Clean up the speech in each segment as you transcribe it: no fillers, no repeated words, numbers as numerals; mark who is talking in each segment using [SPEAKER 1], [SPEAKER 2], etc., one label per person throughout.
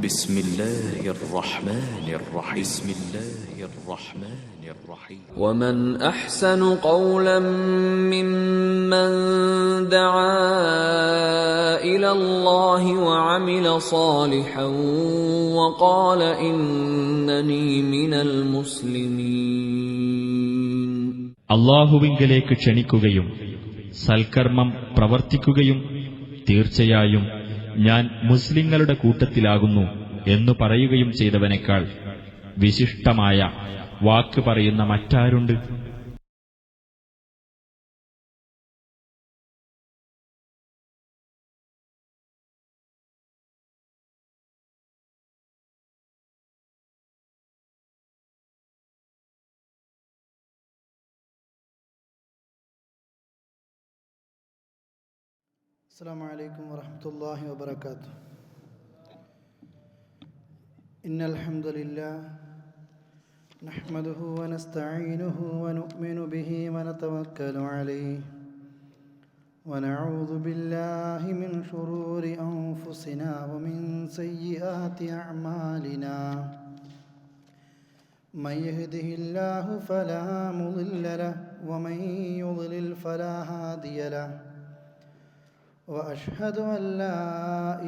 [SPEAKER 1] بسم الله الرحمن الرحيم بسم الله الرحمن الرحيم
[SPEAKER 2] ومن أحسن قولا ممن دعا إلى الله وعمل صالحا وقال إنني من المسلمين.
[SPEAKER 3] അല്ലാഹുവിങ്കലേക്ക് ക്ഷണിക്കുകയും സൽക്കർമ്മം പ്രവർത്തിക്കുകയും തീർച്ചയായും ഞാൻ മുസ്ലിങ്ങളുടെ കൂട്ടത്തിലാകുന്നു എന്നു പറയുകയും ചെയ്തവനേക്കാൾ വിശിഷ്ടമായ വാക്ക് പറയുന്ന മറ്റാരുണ്ട്?
[SPEAKER 4] السلام عليكم ورحمة الله وبركاته. إن الحمد لله نحمده ونستعينه ونؤمن به ونتوكل عليه ونعوذ بالله من شرور أنفسنا ومن سيئات أعمالنا. من يهده الله فلا مضل له ومن يضلل فلا هادي له. وأشهد أن لا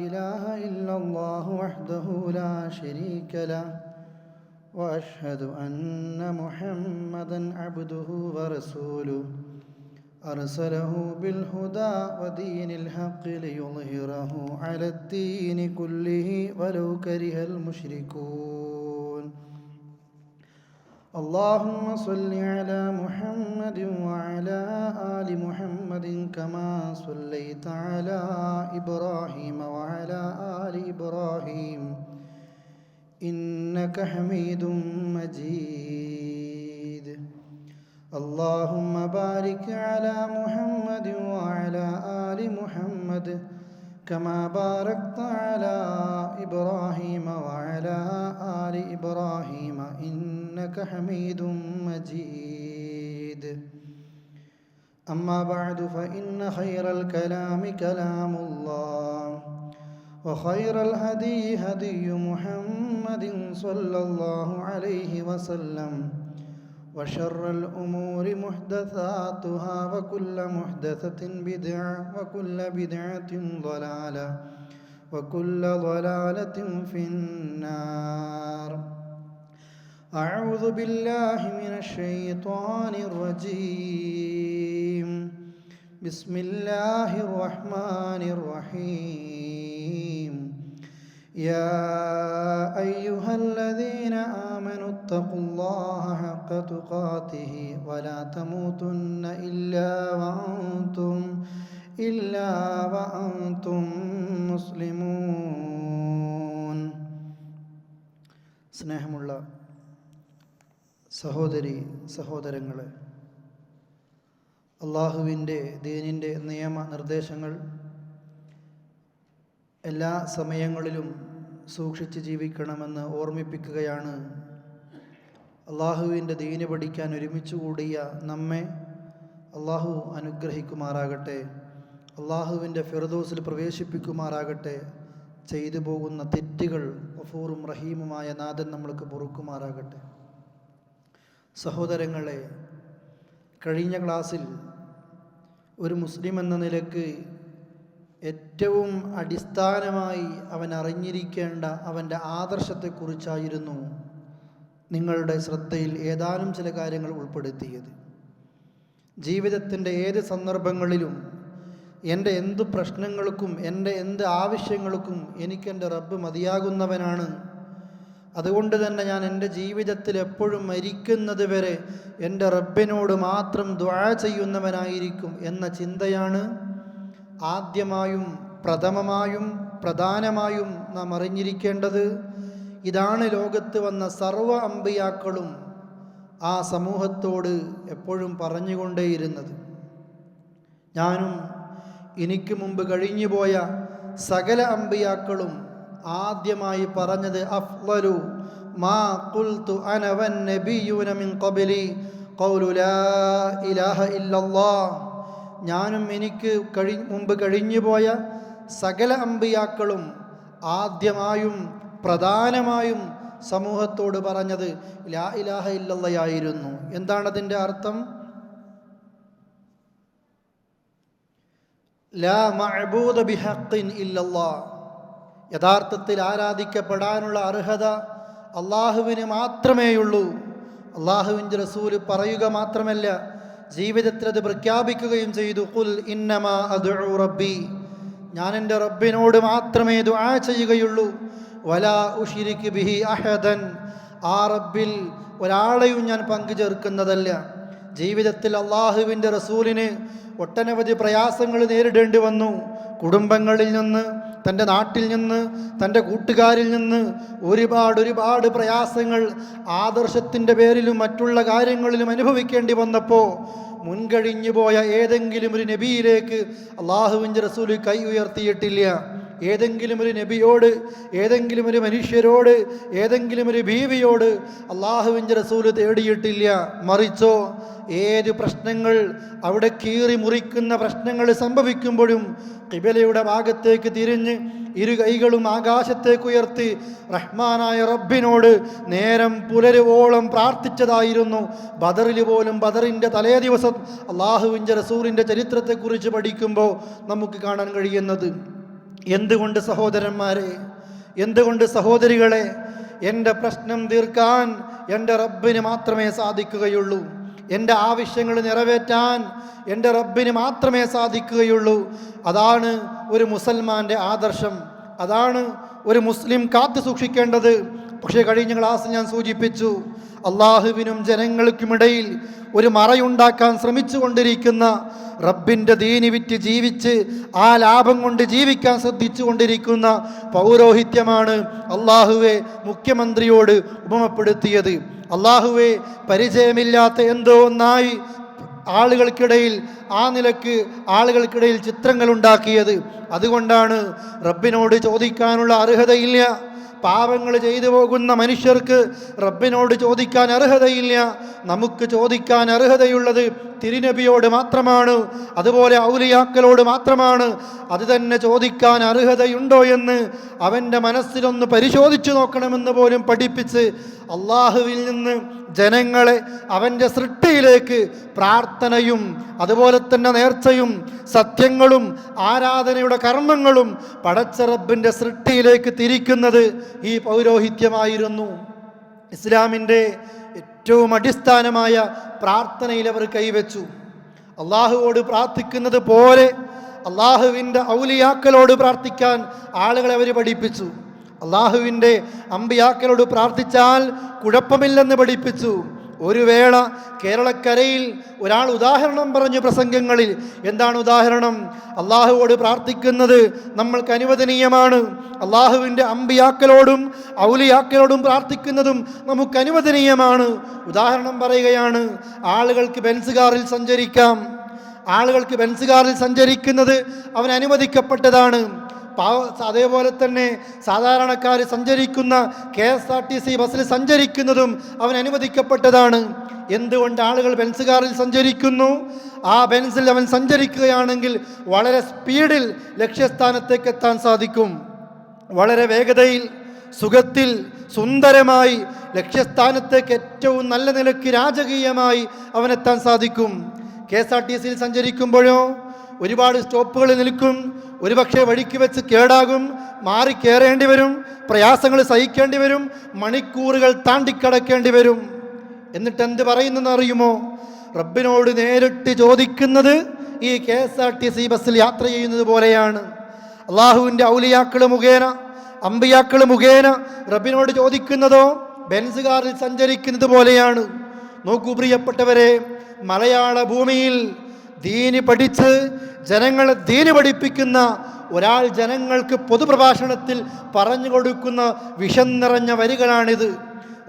[SPEAKER 4] إله إلا الله وحده لا شريك له وأشهد أن محمدًا عبده ورسوله أرسله بالهدى ودين الحق ليظهره على الدين كله ولو كره المشركون. اللهم صل على محمد وعلى آل محمد كما صليت على إبراهيم وعلى آل إبراهيم إنك حميد مجيد. اللهم بارك على محمد وعلى آل محمد كما باركت على إبراهيم وعلى آل إبراهيم إنك حميد مجيد. أما بعد فإن خير الكلام كلام الله وخير الهدي هدي محمد صلى الله عليه وسلم وشر الأمور محدثاتها وكل محدثة بدعة وكل بدعة ضلالة وكل ضلالة في النار. أعوذ بالله من الشيطان الرجيم. بسم الله الرحمن الرحيم. يا أيها الذين آمنوا اتقوا الله حق تقاته ولا تموتن إلا وأنتم مسلمون. സ്നേഹമുള്ള സഹോദരി സഹോദരങ്ങളെ, അള്ളാഹുവിൻ്റെ ദീനിൻ്റെ നിയമനിർദ്ദേശങ്ങൾ എല്ലാ സമയങ്ങളിലും സൂക്ഷിച്ച് ജീവിക്കണമെന്ന് ഓർമ്മിപ്പിക്കുകയാണ് അള്ളാഹുവിൻ്റെ ദീന് പഠിക്കാൻ ഒരുമിച്ച് കൂടിയ നമ്മെ അള്ളാഹു അനുഗ്രഹിക്കുമാറാകട്ടെ. അള്ളാഹുവിൻ്റെ ഫിർദൗസിൽ പ്രവേശിപ്പിക്കുമാറാകട്ടെ. ചെയ്തു പോകുന്ന തെറ്റുകൾ ഗഫൂറും റഹീമുമായ നാഥൻ നമ്മൾക്ക് പൊറുക്കുമാറാകട്ടെ. സഹോദരങ്ങളെ, കഴിഞ്ഞ ക്ലാസ്സിൽ ഒരു മുസ്ലിം എന്ന നിലക്ക് ഏറ്റവും അടിസ്ഥാനമായി അവൻ അറിഞ്ഞിരിക്കേണ്ട അവൻ്റെ ആദർശത്തെക്കുറിച്ചായിരുന്നു നിങ്ങളുടെ ശ്രദ്ധയിൽ ഏതാനും ചില കാര്യങ്ങൾ ഉൾപ്പെടുത്തിയത്. ജീവിതത്തിൻ്റെ ഏത് സന്ദർഭങ്ങളിലും എൻ്റെ എന്ത് പ്രശ്നങ്ങൾക്കും എൻ്റെ എന്ത് ആവശ്യങ്ങൾക്കും എനിക്കെൻ്റെ റബ്ബ് മതിയാകുന്നവനാണ്. അതുകൊണ്ട് തന്നെ ഞാൻ എൻ്റെ ജീവിതത്തിൽ എപ്പോഴും മരിക്കുന്നത് വരെ എൻ്റെ റബ്ബിനോട് മാത്രം ദുആ ചെയ്യുന്നവനായിരിക്കും എന്ന ചിന്തയാണ് ആദ്യമായും പ്രഥമമായും പ്രധാനമായും നാം അറിഞ്ഞിരിക്കേണ്ടത്. ഇതാണ് ലോകത്ത് വന്ന സർവ്വ അമ്പിയാക്കളും ആ സമൂഹത്തോട് എപ്പോഴും പറഞ്ഞുകൊണ്ടേയിരുന്നത്. ഞാനും എനിക്ക് മുമ്പ് കഴിഞ്ഞുപോയ സകല അമ്പിയാക്കളും ആദ്യമായി പറഞ്ഞത് അഫ്ളലു മാ ഖുൽതു അന വൻ നബിയ്യൂന മിൻ ഖബ്ലി ഖൗലു ലാ ഇലാഹ ഇല്ലല്ലാഹ്. ഞാനും എനിക്ക് മുമ്പ് കഴിഞ്ഞുപോയ സകല അമ്പിയാക്കളും ആദ്യമായും പ്രധാനമായും സമൂഹത്തോട് പറഞ്ഞത് ലാ ഇലാഹ ഇല്ലല്ലാഹയായിരുന്നു. എന്താണതിൻ്റെ അർത്ഥം? ലാ മഅബൂദ ബിഹഖിൻ ഇല്ലല്ലാഹ്, യഥാർത്ഥത്തിൽ ആരാധിക്കപ്പെടാനുള്ള അർഹത അള്ളാഹുവിന് മാത്രമേയുള്ളൂ. അള്ളാഹുവിൻ്റെ റസൂൽ പറയുക മാത്രമല്ല, ജീവിതത്തിൽ അത് പ്രഖ്യാപിക്കുകയും ചെയ്തു. ഖുൽ ഇന്നമാ അദ്ഉ റബ്ബി, ഞാൻ എൻ്റെ റബ്ബിനോട് മാത്രമേ ദുആ ചെയ്യുകയുള്ളൂ. വലാ ഉശ്രികു ബിഹി അഹദൻ, ആ റബ്ബിൽ ഒരാളെയും ഞാൻ പങ്കു ചേർക്കുന്നതല്ല. ജീവിതത്തിൽ അള്ളാഹുവിൻ്റെ റസൂലിന് ഒട്ടനവധി പ്രയാസങ്ങൾ നേരിടേണ്ടി വന്നു. കുടുംബങ്ങളിൽ നിന്ന്, തൻ്റെ നാട്ടിൽ നിന്ന്, തൻ്റെ കൂട്ടുകാരിൽ നിന്ന് ഒരുപാട് പ്രയാസങ്ങൾ ആദർശത്തിൻ്റെ പേരിലും മറ്റുള്ള കാര്യങ്ങളിലും അനുഭവിക്കേണ്ടി വന്നപ്പോൾ മുൻകഴിഞ്ഞു പോയ ഏതെങ്കിലും ഒരു നബിയിലേക്ക് അള്ളാഹുവിൻ്റെ റസൂൽ കൈ ഉയർത്തിയിട്ടില്ല. ഏതെങ്കിലും ഒരു നബിയോട്, ഏതെങ്കിലും ഒരു മനുഷ്യരോട്, ഏതെങ്കിലും ഒരു ബീവിയോട് അള്ളാഹുവിൻ്റെ റസൂൽ തേടിയിട്ടില്ല. മറിച്ചോ ഏത് പ്രശ്നങ്ങൾ, അവിടെ കീറി മുറിക്കുന്ന പ്രശ്നങ്ങൾ സംഭവിക്കുമ്പോഴും ഖിബലയുടെ ഭാഗത്തേക്ക് തിരിഞ്ഞ് ഇരു കൈകളും ആകാശത്തേക്ക് ഉയർത്തി റഹ്മാനായ റബ്ബിനോട് നേരം പുലരുവോളം പ്രാർത്ഥിച്ചതായിരുന്നു. ബദറിൽ പോലും, ബദറിൻ്റെ തലേ ദിവസം അള്ളാഹുവിൻ്റെ റസൂലിൻ്റെ ചരിത്രത്തെക്കുറിച്ച് പഠിക്കുമ്പോൾ നമുക്ക് കാണാൻ കഴിയുന്നത്. എന്തുകൊണ്ട് സഹോദരന്മാരെ, എന്തുകൊണ്ട് സഹോദരികളെ, എൻ്റെ പ്രശ്നം തീർക്കാൻ എൻ്റെ റബ്ബിന് മാത്രമേ സാധിക്കുകയുള്ളൂ. എൻ്റെ ആവശ്യങ്ങൾ നിറവേറ്റാൻ എൻ്റെ റബ്ബിന് മാത്രമേ സാധിക്കുകയുള്ളൂ. അതാണ് ഒരു മുസൽമാൻ്റെ ആദർശം, അതാണ് ഒരു മുസ്ലിം കാത്തു സൂക്ഷിക്കേണ്ടത്. പക്ഷേ കഴിഞ്ഞ ക്ലാസ് ഞാൻ സൂചിപ്പിച്ചു, അള്ളാഹുവിനും ജനങ്ങൾക്കുമിടയിൽ ഒരു മറയുണ്ടാക്കാൻ ശ്രമിച്ചു കൊണ്ടിരിക്കുന്ന, റബ്ബിൻ്റെ ദീനി വിറ്റ് ജീവിച്ച് ആ ലാഭം കൊണ്ട് ജീവിക്കാൻ ശ്രദ്ധിച്ചു കൊണ്ടിരിക്കുന്ന പൗരോഹിത്യമാണ് അള്ളാഹുവെ മുഖ്യമന്ത്രിയോട് ഉപമപ്പെടുത്തിയത്. അള്ളാഹുവെ പരിചയമില്ലാത്ത എന്തോ ഒന്നായി ആളുകൾക്കിടയിൽ, ആ നിലക്ക് ആളുകൾക്കിടയിൽ ചിത്രങ്ങൾ ഉണ്ടാക്കിയത്. അതുകൊണ്ടാണ് റബ്ബിനോട് ചോദിക്കാനുള്ള അർഹതയില്ല. പാപങ്ങൾ ചെയ്തു പോകുന്ന മനുഷ്യർക്ക് റബ്ബിനോട് ചോദിക്കാൻ അർഹതയില്ല. നമുക്ക് ചോദിക്കാൻ അർഹതയുള്ളത് തിരുനബിയോട് മാത്രമാണ്, അതുപോലെ ഔലിയാക്കളോട് മാത്രമാണ്. അത് തന്നെ ചോദിക്കാൻ അർഹതയുണ്ടോ എന്ന് അവൻ്റെ മനസ്സിലൊന്ന് പരിശോധിച്ചു നോക്കണമെന്ന് പോലും പഠിപ്പിച്ച് അള്ളാഹുവിൽ നിന്ന് ജനങ്ങളെ അവൻ്റെ സൃഷ്ടിയിലേക്ക് പ്രാർത്ഥനയും അതുപോലെ തന്നെ നേർച്ചയും സത്യങ്ങളും ആരാധനയുടെ കർമ്മങ്ങളും പടച്ച റബ്ബിൻ്റെ സൃഷ്ടിയിലേക്ക് തിരിക്കുന്നത് ഈ പൗരോഹിത്യമായിരുന്നു. ഇസ്ലാമിൻ്റെ ഏറ്റവും അടിസ്ഥാനമായ പ്രാർത്ഥനയിൽ അവർ കൈവച്ചു. അള്ളാഹുവോട് പ്രാർത്ഥിക്കുന്നത് പോലെ അള്ളാഹുവിൻ്റെ ഔലിയാക്കളോട് പ്രാർത്ഥിക്കാൻ ആളുകളെ അവർ പഠിപ്പിച്ചു. അള്ളാഹുവിൻ്റെ അമ്പിയാക്കളോട് പ്രാർത്ഥിച്ചാൽ കുഴപ്പമില്ലെന്ന് പഠിപ്പിച്ചു. ഒരു വേള കേരളക്കരയിൽ ഒരാൾ ഉദാഹരണം പറഞ്ഞു പ്രസംഗങ്ങളിൽ. എന്താണ് ഉദാഹരണം? അള്ളാഹുവോട് പ്രാർത്ഥിക്കുന്നത് നമ്മൾക്ക് അനുവദനീയമാണ്, അള്ളാഹുവിൻ്റെ അമ്പിയാക്കളോടും ഔലിയാക്കളോടും പ്രാർത്ഥിക്കുന്നതും നമുക്ക് അനുവദനീയമാണ്. ഉദാഹരണം പറയുകയാണ്, ആളുകൾക്ക് ബെൻസ് കാറിൽ സഞ്ചരിക്കാം, ആളുകൾക്ക് ബെൻസ് കാറിൽ സഞ്ചരിക്കുന്നത് അവൻ അനുവദിക്കപ്പെട്ടതാണ്. അതേപോലെ തന്നെ സാധാരണക്കാർ സഞ്ചരിക്കുന്ന KSRTC ബസ്സിൽ സഞ്ചരിക്കുന്നതും അവൻ അനുവദിക്കപ്പെട്ടതാണ്. എന്തുകൊണ്ട് ആളുകൾ ബെൻസ് കാറിൽ സഞ്ചരിക്കുന്നു? ആ ബെൻസിൽ അവൻ സഞ്ചരിക്കുകയാണെങ്കിൽ വളരെ സ്പീഡിൽ ലക്ഷ്യസ്ഥാനത്തേക്ക് എത്താൻ സാധിക്കും. വളരെ വേഗതയിൽ, സുഖത്തിൽ, സുന്ദരമായി ലക്ഷ്യസ്ഥാനത്തേക്ക് ഏറ്റവും നല്ല നിലയ്ക്ക് രാജകീയമായി അവനെത്താൻ സാധിക്കും. KSRTCയിൽ സഞ്ചരിക്കുമ്പോഴോ ഒരുപാട് സ്റ്റോപ്പുകളിൽ നിൽക്കും, ഒരുപക്ഷെ വഴിക്ക് വെച്ച് കേടാകും, മാറി കയറേണ്ടി വരും, പ്രയാസങ്ങൾ സഹിക്കേണ്ടി വരും, മണിക്കൂറുകൾ താണ്ടിക്കടക്കേണ്ടി വരും. എന്നിട്ട് എന്ത് പറയുന്നെന്ന് അറിയുമോ? റബ്ബിനോട് നേരിട്ട് ചോദിക്കുന്നത് ഈ KSRTC ബസ്സിൽ യാത്ര ചെയ്യുന്നത് പോലെയാണ്. അള്ളാഹുവിൻ്റെ ഔലിയാക്കൾ മുഖേന, അമ്പിയാക്കൾ മുഖേന റബ്ബിനോട് ചോദിക്കുന്നതോ ബെൻസ് കാറിൽ സഞ്ചരിക്കുന്നത് പോലെയാണ്. നോക്കൂ പ്രിയപ്പെട്ടവരെ, മലയാള ഭൂമിയിൽ ദീന് പഠിച്ച് ജനങ്ങളെ ദീന് പഠിപ്പിക്കുന്ന ഒരാൾ ജനങ്ങൾക്ക് പൊതുപ്രഭാഷണത്തിൽ പറഞ്ഞു കൊടുക്കുന്ന വിഷം നിറഞ്ഞ വരികളാണിത്.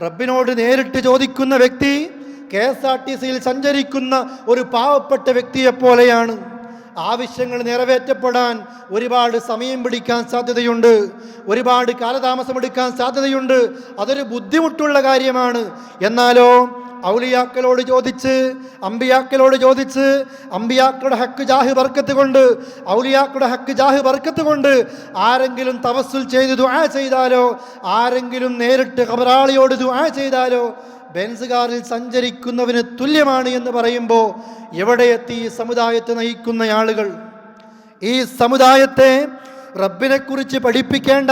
[SPEAKER 4] റബ്ബിനോട് നേരിട്ട് ചോദിക്കുന്ന വ്യക്തി KSRTCയിൽ സഞ്ചരിക്കുന്ന ഒരു പാവപ്പെട്ട വ്യക്തിയെപ്പോലെയാണ്. ആവശ്യങ്ങൾ നിറവേറ്റപ്പെടാൻ ഒരുപാട് സമയം പിടിക്കാൻ സാധ്യതയുണ്ട്, ഒരുപാട് കാലതാമസമെടുക്കാൻ സാധ്യതയുണ്ട്. അതൊരു ബുദ്ധിമുട്ടുള്ള കാര്യമാണ്. എന്നാലോ ഔലിയാക്കളോട് ചോദിച്ച്, അമ്പിയാക്കളോട് ചോദിച്ച്, അമ്പിയാക്കളുടെ ഹക്ക് ജാഹ് ബർക്കത്ത് കൊണ്ട്, ഔലിയാക്കളുടെ ഹക്ക് ജാഹ് ബർക്കത്ത് കൊണ്ട് ആരെങ്കിലും തവസ്സുൽ ചെയ്ത് ദുആ ചെയ്താലോ, ആരെങ്കിലും നേരിട്ട് ഖബറാളിയോട് ദുആ ചെയ്താലോ ബെൻസ് കാറിൽ സഞ്ചരിക്കുന്നവന് തുല്യമാണ് എന്ന് പറയുമ്പോൾ എവിടെ എത്തി ഈ സമുദായത്തെ നയിക്കുന്ന ആളുകൾ? ഈ സമുദായത്തെ റബ്ബിനെക്കുറിച്ച് പഠിപ്പിക്കേണ്ട,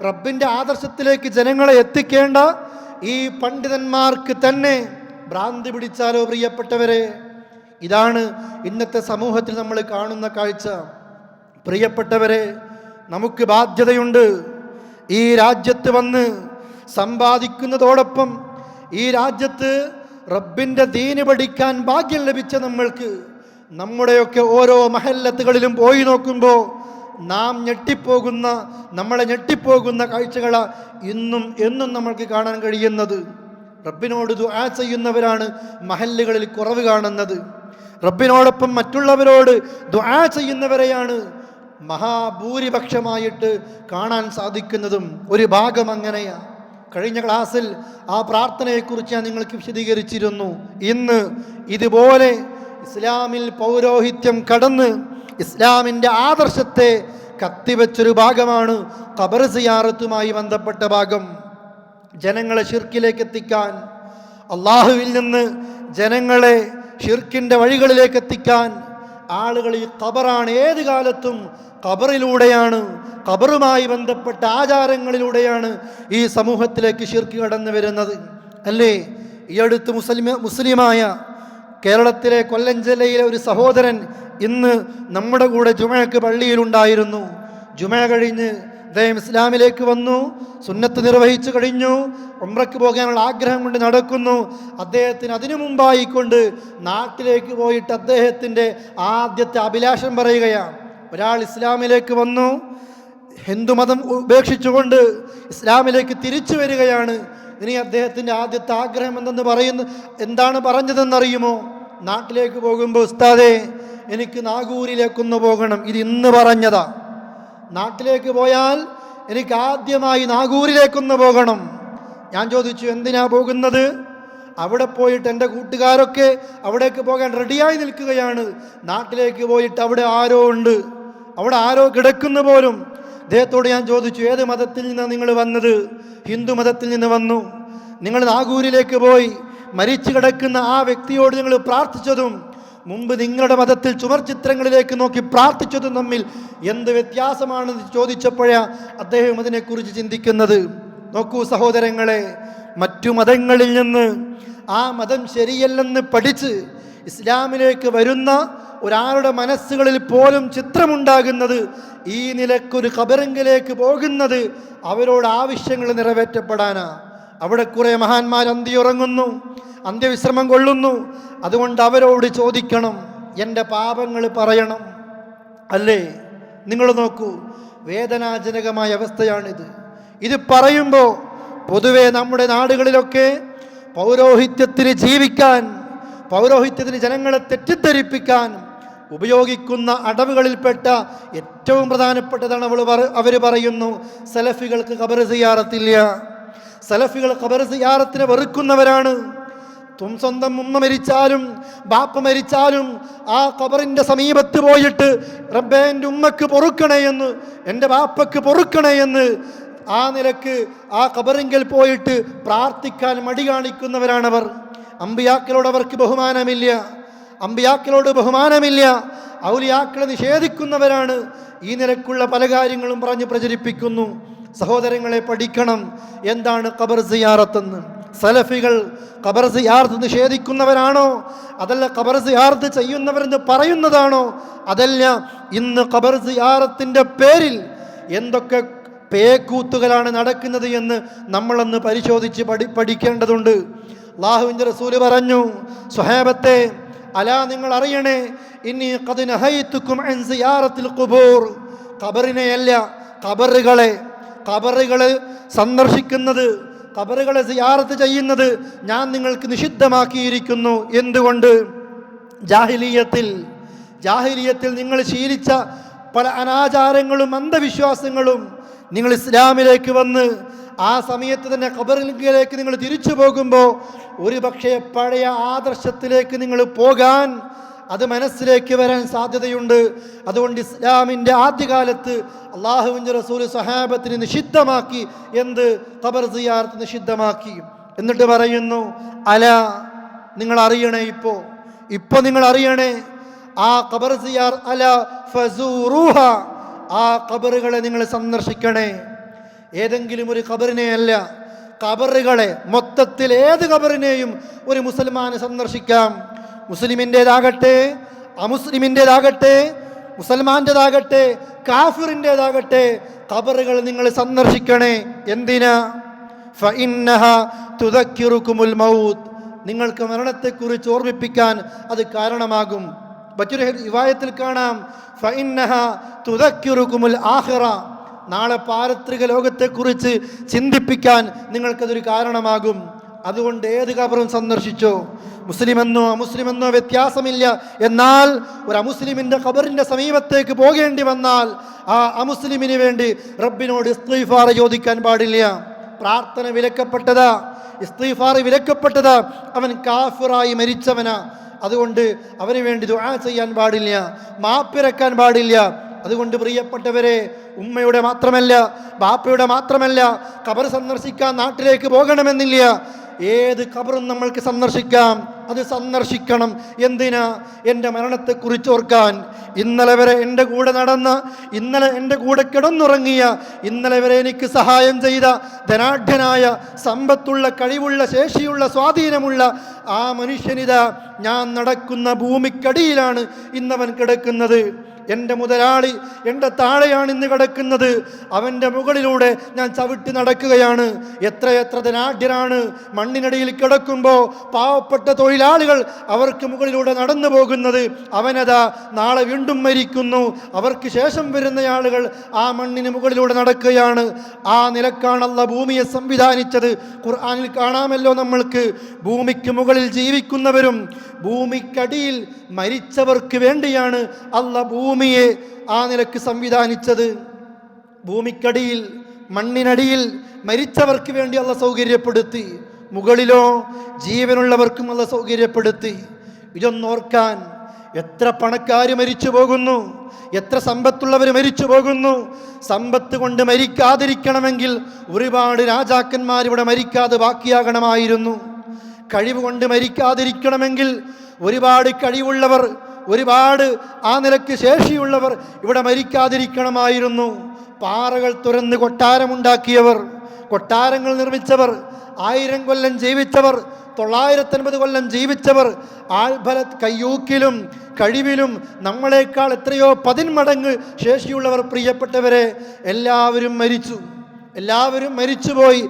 [SPEAKER 4] റബ്ബിൻ്റെ ആദർശത്തിലേക്ക് ജനങ്ങളെ എത്തിക്കേണ്ട ഈ പണ്ഡിതന്മാർക്ക് തന്നെ ഭ്രാന്തി പിടിച്ചാലോ പ്രിയപ്പെട്ടവരെ? ഇതാണ് ഇന്നത്തെ സമൂഹത്തിൽ നമ്മൾ കാണുന്ന കാഴ്ച. പ്രിയപ്പെട്ടവരെ, നമുക്ക് ബാധ്യതയുണ്ട്. ഈ രാജ്യത്ത് വന്ന് സമ്പാദിക്കുന്നതോടൊപ്പം ഈ രാജ്യത്ത് റബ്ബിൻ്റെ ദീന് പഠിക്കാൻ ഭാഗ്യം ലഭിച്ച നമ്മൾക്ക് നമ്മുടെയൊക്കെ ഓരോ മഹല്ലത്തുകളിലും പോയി നോക്കുമ്പോൾ നമ്മളെ ഞെട്ടിപ്പോകുന്ന കാഴ്ചകളാണ് എന്നും നമ്മൾക്ക് കാണാൻ കഴിയുന്നത്. റബ്ബിനോട് ദുആ ചെയ്യുന്നവരാണ് മഹല്ലുകളിൽ കുറവ് കാണുന്നത്. റബ്ബിനോടൊപ്പം മറ്റുള്ളവരോട് ദുആ ചെയ്യുന്നവരെയാണ് മഹാഭൂരിപക്ഷമായിട്ട് കാണാൻ സാധിക്കുന്നതും. ഒരു ഭാഗം അങ്ങനെയാണ്. കഴിഞ്ഞ ക്ലാസ്സിൽ ആ പ്രാർത്ഥനയെക്കുറിച്ച് ഞാൻ നിങ്ങൾക്ക് വിശദീകരിച്ചിരുന്നു. ഇന്ന് ഇതുപോലെ ഇസ്ലാമിൽ പൗരോഹിത്യം കടന്ന് ഇസ്ലാമിൻ്റെ ആദർശത്തെ കത്തിവെച്ചൊരു ഭാഗമാണ് ഖബർ സിയാറത്തുമായി ബന്ധപ്പെട്ട ഭാഗം. ജനങ്ങളെ ഷിർക്കിലേക്ക് എത്തിക്കാൻ, അള്ളാഹുവിൽ നിന്ന് ജനങ്ങളെ ഷിർക്കിൻ്റെ വഴികളിലേക്ക് എത്തിക്കാൻ ആളുകൾ ഈ ഖബറാണ്, ഏത് കാലത്തും ഖബറിലൂടെയാണ്, ഖബറുമായി ബന്ധപ്പെട്ട ആചാരങ്ങളിലൂടെയാണ് ഈ സമൂഹത്തിലേക്ക് ഷിർക്ക് കടന്നു വരുന്നത്. അല്ലേ? ഈ അടുത്ത് മുസ്ലിമായ കേരളത്തിലെ കൊല്ലം ജില്ലയിലെ ഒരു സഹോദരൻ ഇന്ന് നമ്മുടെ കൂടെ ജുമയ്ക്ക് പള്ളിയിലുണ്ടായിരുന്നു. ജുമ കഴിഞ്ഞ് അദ്ദേഹം ഇസ്ലാമിലേക്ക് വന്നു, സുന്നത്ത് നിർവഹിച്ചു കഴിഞ്ഞു, ഉംറയ്ക്ക് പോകാനുള്ള ആഗ്രഹം കൊണ്ട് നടക്കുന്നു. അദ്ദേഹത്തിന് അതിനു മുമ്പായിക്കൊണ്ട് നാട്ടിലേക്ക് പോയിട്ട് അദ്ദേഹത്തിൻ്റെ ആദ്യത്തെ അഭിലാഷം പറയുകയാണ്. ഒരാൾ ഇസ്ലാമിലേക്ക് വന്നു, ഹിന്ദുമതം ഉപേക്ഷിച്ചുകൊണ്ട് ഇസ്ലാമിലേക്ക് തിരിച്ചു വരികയാണ്. ഇനി അദ്ദേഹത്തിൻ്റെ ആദ്യത്തെ ആഗ്രഹം എന്താണ് പറഞ്ഞതെന്നറിയുമോ? നാട്ടിലേക്ക് പോകുമ്പോൾ ഉസ്താദേ എനിക്ക് നാഗൂരിലേക്കൊന്ന് പോകണം. ഇത് ഇന്ന് പറഞ്ഞതാ. നാട്ടിലേക്ക് പോയാൽ എനിക്ക് ആദ്യമായി നാഗൂരിലേക്കൊന്ന് പോകണം. ഞാൻ ചോദിച്ചു, എന്തിനാ പോകുന്നത്? അവിടെ പോയിട്ട് എൻ്റെ കൂട്ടുകാരൊക്കെ അവിടേക്ക് പോകാൻ റെഡിയായി നിൽക്കുകയാണ്. നാട്ടിലേക്ക് പോയിട്ട് അവിടെ ആരോ ഉണ്ട്, അവിടെ ആരോ കിടക്കുന്ന പോലും. അദ്ദേഹത്തോട് ഞാൻ ചോദിച്ചു, ഏത് മതത്തിൽ നിന്നാണ് നിങ്ങൾ വന്നത്? ഹിന്ദു മതത്തിൽ നിന്ന് വന്നു. നിങ്ങൾ നാഗൂരിലേക്ക് പോയി മരിച്ചു കിടക്കുന്ന ആ വ്യക്തിയോട് നിങ്ങൾ പ്രാർത്ഥിച്ചതും മുമ്പ് നിങ്ങളുടെ മതത്തിൽ ചുമർചിത്രങ്ങളിലേക്ക് നോക്കി പ്രാർത്ഥിച്ചതും തമ്മിൽ എന്ത് വ്യത്യാസമാണെന്ന് ചോദിച്ചപ്പോഴാണ് അദ്ദേഹം അതിനെക്കുറിച്ച് ചിന്തിക്കുന്നത്. നോക്കൂ സഹോദരങ്ങളെ, മറ്റു മതങ്ങളിൽ നിന്ന് ആ മതം ശരിയല്ലെന്ന് പഠിച്ച് ഇസ്ലാമിലേക്ക് വരുന്ന ഒരാളുടെ മനസ്സുകളിൽ പോലും ചിത്രമുണ്ടാകുന്നത് ഈ നിലക്കൊരു ഖബറിങ്കിലേക്ക് പോകുന്നത് അവരോട് ആവശ്യങ്ങൾ നിറവേറ്റപ്പെടാനാ. അവിടെ കുറേ മഹാന്മാർ അന്തിയുറങ്ങുന്നു, അന്ത്യവിശ്രമം കൊള്ളുന്നു. അതുകൊണ്ട് അവരോട് ചോദിക്കണം, എൻ്റെ പാപങ്ങൾ പറയണം. അല്ലേ? നിങ്ങൾ നോക്കൂ, വേദനാജനകമായ അവസ്ഥയാണിത്. ഇത് പറയുമ്പോൾ പൊതുവെ നമ്മുടെ നാടുകളിലൊക്കെ പൗരോഹിത്യത്തിന് ജീവിക്കാൻ, പൗരോഹിത്യത്തിന് ജനങ്ങളെ തെറ്റിദ്ധരിപ്പിക്കാൻ ഉപയോഗിക്കുന്ന അടവുകളിൽപ്പെട്ട ഏറ്റവും പ്രധാനപ്പെട്ടതാണ് അവർ പറയുന്നു, സലഫികൾക്ക് ഖബർ സിയാറത്തില്ല, സലഫികൾ ഖബർ സിയാറത്തിനെ വെറുക്കുന്നവരാണ്. സ്വന്തം ഉമ്മ മരിച്ചാലും ബാപ്പ മരിച്ചാലും ആ ഖബറിൻ്റെ സമീപത്ത് പോയിട്ട് റബ്ബേ എൻ്റെ ഉമ്മക്ക് പൊറുക്കണേ എന്ന്, എൻ്റെ ബാപ്പക്ക് പൊറുക്കണേ എന്ന് ആ നിലക്ക് ആ ഖബറിങ്കൽ പോയിട്ട് പ്രാർത്ഥിക്കാൻ മടി കാണിക്കുന്നവരാണവർ. അമ്പിയാക്കളോട് അവർക്ക് ബഹുമാനമില്ല, അമ്പിയാക്കളോട് ബഹുമാനമില്ല, ഔലിയാക്കളെ നിഷേധിക്കുന്നവരാണ്. ഈ നിലക്കുള്ള പല കാര്യങ്ങളും പറഞ്ഞ് പ്രചരിപ്പിക്കുന്നു. സഹോദരങ്ങളെ, പഠിക്കണം എന്താണ് ഖബർ സിയാറത്തെന്ന്. സലഫികൾ ഖബർ സിയാറത്ത് നിഷേധിക്കുന്നവരാണോ? അതല്ല ഖബർ സിയാറത്ത് ചെയ്യുന്നവരെന്ന് പറയുന്നതാണോ? അതല്ല ഇന്ന് ഖബർ സിയാറത്തിൻ്റെ പേരിൽ എന്തൊക്കെ പേക്കൂത്തുകളാണ് നടക്കുന്നത് എന്ന് നമ്മളൊന്ന് പരിശോധിച്ച് പഠിക്കേണ്ടതുണ്ട്. അല്ലാഹുവിൻ്റെ റസൂല് പറഞ്ഞു, സ്വഹാബത്തെ, അലാ നിങ്ങൾ അറിയണേ, ഇന്നി ഖദ് നഹൈതുക്കും അൻ സിയാറത്തിൽ ഖുബൂർ. ഖബറിനെയല്ല, ഖബറുകളെ സന്ദർശിക്കുന്നത്, ഖബറുകളെ സിയാറത്ത് ചെയ്യുന്നത് ഞാൻ നിങ്ങൾക്ക് നിഷിദ്ധമാക്കിയിരിക്കുന്നു. എന്തുകൊണ്ട്? ജാഹിലിയത്തിൽ നിങ്ങൾ ശീലിച്ച പല അനാചാരങ്ങളും അന്ധവിശ്വാസങ്ങളും നിങ്ങൾ ഇസ്ലാമിലേക്ക് വന്ന് ആ സമയത്ത് തന്നെ ഖബറിലേക്ക് നിങ്ങൾ തിരിച്ചു പോകുമ്പോൾ ഒരു പക്ഷേ പഴയ ആദർശത്തിലേക്ക് നിങ്ങൾ പോകാൻ അത് മനസ്സിലേക്ക് വരാൻ സാധ്യതയുണ്ട്. അതുകൊണ്ട് ഇസ്ലാമിൻ്റെ ആദ്യകാലത്ത് അള്ളാഹുവിൻ്റെ റസൂൽ സഹാബത്തിന് നിഷിദ്ധമാക്കി. എന്ത്? ഖബർ സിയാറത്ത് നിഷിദ്ധമാക്കി. എന്നിട്ട് പറയുന്നു, അല, നിങ്ങൾ അറിയണേ, ഇപ്പോ നിങ്ങൾ അറിയണേ, ആ ഖബർ സിയാർ അല ഫസൂറുഹ, ആ ഖബറുകളെ നിങ്ങൾ സന്ദർശിക്കണേ. ഏതെങ്കിലും ഒരു ഖബറിനെ അല്ല, ഖബറുകളെ മൊത്തത്തിൽ ഏത് ഖബറിനെയും ഒരു മുസൽമാന് സന്ദർശിക്കാം. മുസ്ലിമിൻ്റെതാകട്ടെ, അമുസ്ലിമിൻ്റെതാകട്ടെ, മുസൽമാൻ്റെതാകട്ടെ, കാഫിറിൻ്റെതാകട്ടെ, ഖബറുകൾ നിങ്ങൾ സന്ദർശിക്കണേ. എന്തിനാ? ഫഇന്നഹ തുദക്കിറുകുമുൽ മൗത്ത്, നിങ്ങൾക്ക് മരണത്തെക്കുറിച്ച് ഓർമ്മിപ്പിക്കാൻ അത് കാരണമാകും. മറ്റൊരു റിവായത്തിൽ കാണാം, ഫഇന്നഹ തുദക്കിറുകുമുൽ ആഖിറ, നാളെ പാരത്രിക ലോകത്തെക്കുറിച്ച് ചിന്തിപ്പിക്കാൻ നിങ്ങൾക്കതൊരു കാരണമാകും. അതുകൊണ്ട് ഏത് ഖബറും സന്ദർശിച്ചോ, മുസ്ലിമെന്നോ അമുസ്ലിമെന്നോ വ്യത്യാസമില്ല. എന്നാൽ ഒരു അമുസ്ലിമിൻ്റെ ഖബറിൻ്റെ സമീപത്തേക്ക് പോകേണ്ടി വന്നാൽ ആ അമുസ്ലിമിന് വേണ്ടി റബ്ബിനോട് ഇസ്തിഗ്ഫാർ ചോദിക്കാൻ പാടില്ല. പ്രാർത്ഥന വിലക്കപ്പെട്ടതാ, ഇസ്തിഗ്ഫാർ വിലക്കപ്പെട്ടതാ. അവൻ കാഫിറായി മരിച്ചവനാ. അതുകൊണ്ട് അവന് വേണ്ടി ദുആ ചെയ്യാൻ പാടില്ല, മാപ്പിരക്കാൻ പാടില്ല. അതുകൊണ്ട് പ്രിയപ്പെട്ടവരെ, ഉമ്മയുടെ മാത്രമല്ല ബാപ്പയുടെ മാത്രമല്ല ഖബർ സന്ദർശിക്കാൻ നാട്ടിലേക്ക് പോകണമെന്നില്ല. ഏത് ഖബറും നമ്മൾക്ക് സന്ദർശിക്കാം. അത് സന്ദർശിക്കണം. എന്തിനാ? എൻ്റെ മരണത്തെക്കുറിച്ച് ഓർക്കാൻ. ഇന്നലെ വരെ എൻ്റെ കൂടെ നടന്ന, ഇന്നലെ എൻ്റെ കൂടെ കിടന്നുറങ്ങിയ, ഇന്നലെ വരെ എനിക്ക് സഹായം ചെയ്ത ധനാഢ്യനായ, സമ്പത്തുള്ള, കഴിവുള്ള, ശേഷിയുള്ള, സ്വാധീനമുള്ള ആ മനുഷ്യനിതാ ഞാൻ നടക്കുന്ന ഭൂമിക്കടിയിലാണ് ഇന്നവൻ കിടക്കുന്നത്. എൻ്റെ മുതലാളി എൻ്റെ താഴെയാണ് ഇന്ന് കിടക്കുന്നത്. അവൻ്റെ മുകളിലൂടെ ഞാൻ ചവിട്ടി നടക്കുകയാണ്. എത്രയെത്ര ധനാഢ്യരാണ് മണ്ണിനടിയിൽ കിടക്കുമ്പോൾ പാവപ്പെട്ട തൊഴിലാളികൾ അവർക്ക് മുകളിലൂടെ നടന്നു പോകുന്നത്. അവനതാ നാളെ വീണ്ടും മരിക്കുന്നു. അവർക്ക് ശേഷം വരുന്ന ആളുകൾ ആ മണ്ണിന് മുകളിലൂടെ നടക്കുകയാണ്. ആ നിലക്കാണ് അല്ലാഹ് ഭൂമിയെ സംവിധാനിച്ചത്. ഖുർആനിൽ കാണാമല്ലോ നമ്മൾക്ക്. ഭൂമിക്ക് മുകളിൽ ജീവിക്കുന്നവരും ഭൂമിക്കടിയിൽ മരിച്ചവർക്ക് വേണ്ടിയാണ് അല്ലാഹ് ഭൂമിയെ ആ നിലക്ക് സംവിധാനിച്ചത്. ഭൂമിക്കടിയിൽ, മണ്ണിനടിയിൽ മരിച്ചവർക്ക് വേണ്ടി അല്ലാഹ് സൗകര്യപ്പെടുത്തി. മുകളിലോ ജീവനുള്ളവർക്കും അല്ലാഹ് സൗകര്യപ്പെടുത്തി. ഇതൊന്നോർക്കാൻ. എത്ര പണക്കാർ മരിച്ചു പോകുന്നു, എത്ര സമ്പത്തുള്ളവർ മരിച്ചു പോകുന്നു. സമ്പത്ത് കൊണ്ട് മരിക്കാതിരിക്കണമെങ്കിൽ ഒരുപാട് രാജാക്കന്മാർ ഇവിടെ മരിക്കാതെ ബാക്കിയാകണമായിരുന്നു. കഴിവ് കൊണ്ട് മരിക്കാതിരിക്കണമെങ്കിൽ ഒരുപാട് കഴിവുള്ളവർ, ഒരുപാട് ആ നിലയ്ക്ക് ശേഷിയുള്ളവർ ഇവിടെ മരിക്കാതിരിക്കണമായിരുന്നു. പാറകൾ തുരന്ന് കൊട്ടാരമുണ്ടാക്കിയവർ, കൊട്ടാരങ്ങൾ നിർമ്മിച്ചവർ, 1000 കൊല്ലം ജീവിച്ചവർ, 950 കൊല്ലം ജീവിച്ചവർ, ആൾബല കയ്യൂക്കിലും കഴിവിലും നമ്മളെക്കാൾ എത്രയോ 10 മടങ്ങ് ശേഷിയുള്ളവർ, പ്രിയപ്പെട്ടവരെ, എല്ലാവരും മരിച്ചു. എല്ലാവരും മരിച്ചുപോയി.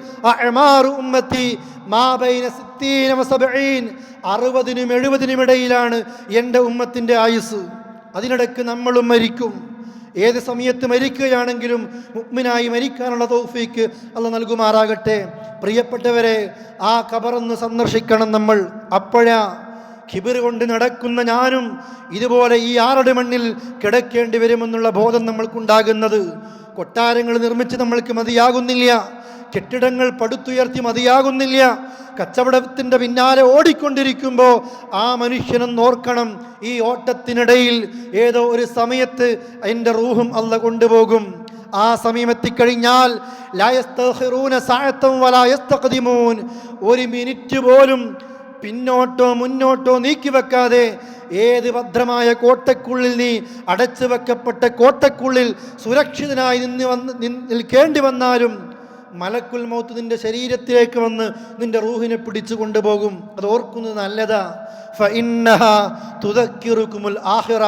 [SPEAKER 4] ഉമ്മത്തി മാ ബൈന 60 വ 70, 60-നും 70-നും ഇടയിലാണ് എൻ്റെ ഉമ്മത്തിൻ്റെ ആയുസ്. അതിനിടയ്ക്ക് നമ്മളും മരിക്കും. ഏത് സമയത്ത് മരിക്കുകയാണെങ്കിലും മുഅ്മിനായി മരിക്കാനുള്ള തൗഫീക്ക് അല്ലാഹ് നൽകുമാറാകട്ടെ. പ്രിയപ്പെട്ടവരെ, ആ ഖബറൊന്ന് സന്ദർശിക്കണം നമ്മൾ. അപ്പോഴാ ഖിബർ കൊണ്ട് നടക്കുന്ന ഞാനും ഇതുപോലെ ഈ 6 മണ്ണിൽ കിടക്കേണ്ടി വരുമെന്നുള്ള ബോധം നമ്മൾക്കുണ്ടാകുന്നത്. കൊട്ടാരങ്ങൾ നിർമ്മിച്ച് നമ്മൾക്ക് മതിയാകുന്നില്ല, കെട്ടിടങ്ങൾ പടുത്തുയർത്തി മതിയാകുന്നില്ല. കച്ചവടത്തിൻ്റെ പിന്നാലെ ഓടിക്കൊണ്ടിരിക്കുമ്പോൾ ആ മനുഷ്യനൊന്ന് ഓർക്കണം, ഈ ഓട്ടത്തിനിടയിൽ ഏതോ ഒരു സമയത്ത് എൻ്റെ റൂഹും അല്ലാഹ് കൊണ്ടുപോകും. ആ സമയം എത്തിക്കഴിഞ്ഞാൽ ലാ യസ്തഖിറൂന സഅതൻ വലാ യസ്തഖദിമൂൻ, ഒരു മിനിറ്റ് പോലും പിന്നോട്ടോ മുന്നോട്ടോ നീക്കിവെക്കാതെ ഏത് ഭദ്രമായ കോട്ടയ്ക്കുള്ളിൽ, നീ അടച്ചു വെക്കപ്പെട്ട കോട്ടയ്ക്കുള്ളിൽ സുരക്ഷിതനായി നിൽക്കേണ്ടി വന്നാലും മലക്കുൽ മൗത്ത് നിന്റെ ശരീരത്തിലേക്ക് വന്ന് നിന്റെ റൂഹിനെ പിടിച്ചു കൊണ്ടുപോകും. അത് ഓർക്കുന്നത് നല്ലതാ. ഫഇന്നഹാ തുദക്കിറുകുമുൽ ആഖിറ,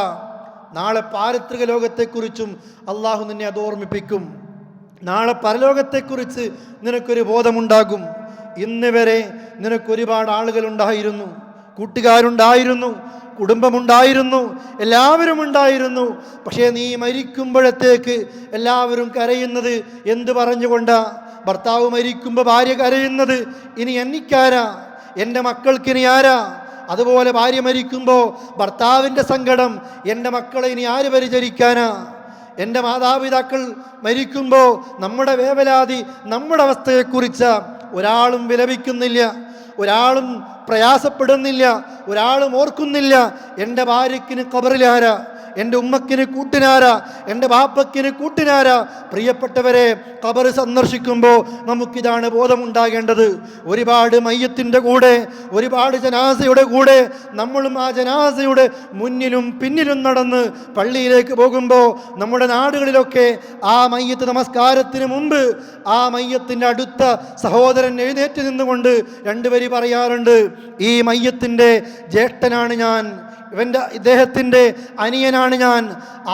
[SPEAKER 4] നാളെ പാരത്രിക ലോകത്തെക്കുറിച്ചും അള്ളാഹു നിന്നെ അത് ഓർമ്മിപ്പിക്കും. നാളെ പരലോകത്തെക്കുറിച്ച് നിനക്കൊരു ബോധമുണ്ടാകും. ഇന്ന് വരെ നിനക്കൊരുപാട് ആളുകളുണ്ടായിരുന്നു, കൂട്ടുകാരുണ്ടായിരുന്നു, കുടുംബമുണ്ടായിരുന്നു, എല്ലാവരും ഉണ്ടായിരുന്നു. പക്ഷേ നീ മരിക്കുമ്പോഴത്തേക്ക് എല്ലാവരും കരയുന്നത് എന്ത് പറഞ്ഞുകൊണ്ടാ? ഭർത്താവ് മരിക്കുമ്പോൾ ഭാര്യ കരയുന്നത് ഇനി എനിക്കാരാ, എൻ്റെ മക്കൾക്കിനി ആരാ? അതുപോലെ ഭാര്യ മരിക്കുമ്പോൾ ഭർത്താവിൻ്റെ സങ്കടം, എൻ്റെ മക്കളെ ഇനി ആര് പരിചരിക്കാനാ? എൻ്റെ മാതാപിതാക്കൾ മരിക്കുമ്പോൾ നമ്മുടെ വേവലാതി, നമ്മുടെ അവസ്ഥയെക്കുറിച്ച് ഒരാളും വിലപിക്കുന്നില്ല, ഒരാളും പ്രയാസപ്പെടുന്നില്ല, ഒരാളും ഓർക്കുന്നില്ല. എൻ്റെ ഭാര്യയ്ക്കിന് ഖബറിലാരാ, എൻ്റെ ഉമ്മക്കിന് കൂട്ടിനാരാ, എൻ്റെ ബാപ്പക്കിന് കൂട്ടിനാരാ. പ്രിയപ്പെട്ടവരെ, ഖബർ സന്ദർശിക്കുമ്പോൾ നമുക്കിതാണ് ബോധമുണ്ടാകേണ്ടത്. ഒരുപാട് മയ്യത്തിൻ്റെ കൂടെ, ഒരുപാട് ജനാസയുടെ കൂടെ നമ്മളും ആ ജനാസയുടെ മുന്നിലും പിന്നിലും നടന്ന് പള്ളിയിലേക്ക് പോകുമ്പോൾ നമ്മുടെ നാടുകളിലൊക്കെ ആ മയ്യത്ത് നമസ്കാരത്തിന് മുമ്പ് ആ മയ്യത്തിൻ്റെ അടുത്ത സഹോദരൻ എഴുന്നേറ്റ് നിന്നുകൊണ്ട് രണ്ടുപേരി പറയാറുണ്ട്, ഈ മയ്യത്തിൻ്റെ ജ്യേഷ്ഠനാണ് ഞാൻ, ഇദ്ദേഹത്തിൻ്റെ അനിയനാണ് ഞാൻ.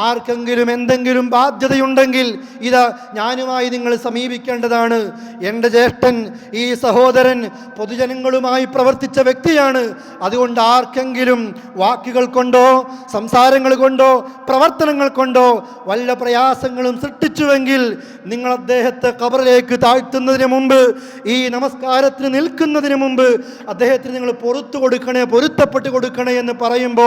[SPEAKER 4] ആർക്കെങ്കിലും എന്തെങ്കിലും ബാധ്യതയുണ്ടെങ്കിൽ ഇതാ ഞാനുമായി നിങ്ങൾ സമീപിക്കേണ്ടതാണ്. എൻ്റെ ജ്യേഷ്ഠൻ, ഈ സഹോദരൻ പൊതുജനങ്ങളുമായി പ്രവർത്തിച്ച വ്യക്തിയാണ്. അതുകൊണ്ട് ആർക്കെങ്കിലും വാക്കുകൾ കൊണ്ടോ സംസാരങ്ങൾ കൊണ്ടോ പ്രവർത്തനങ്ങൾ കൊണ്ടോ വല്ല പ്രയാസങ്ങളും സൃഷ്ടിച്ചുവെങ്കിൽ നിങ്ങൾ അദ്ദേഹത്തെ ഖബറിലേക്ക് താഴ്ത്തുന്നതിന് മുമ്പ്, ഈ നമസ്കാരത്തിന് നിൽക്കുന്നതിന് മുമ്പ് അദ്ദേഹത്തിന് നിങ്ങൾ പൊരുത്തപ്പെട്ട് കൊടുക്കണേ എന്ന് പറയുമ്പോൾ,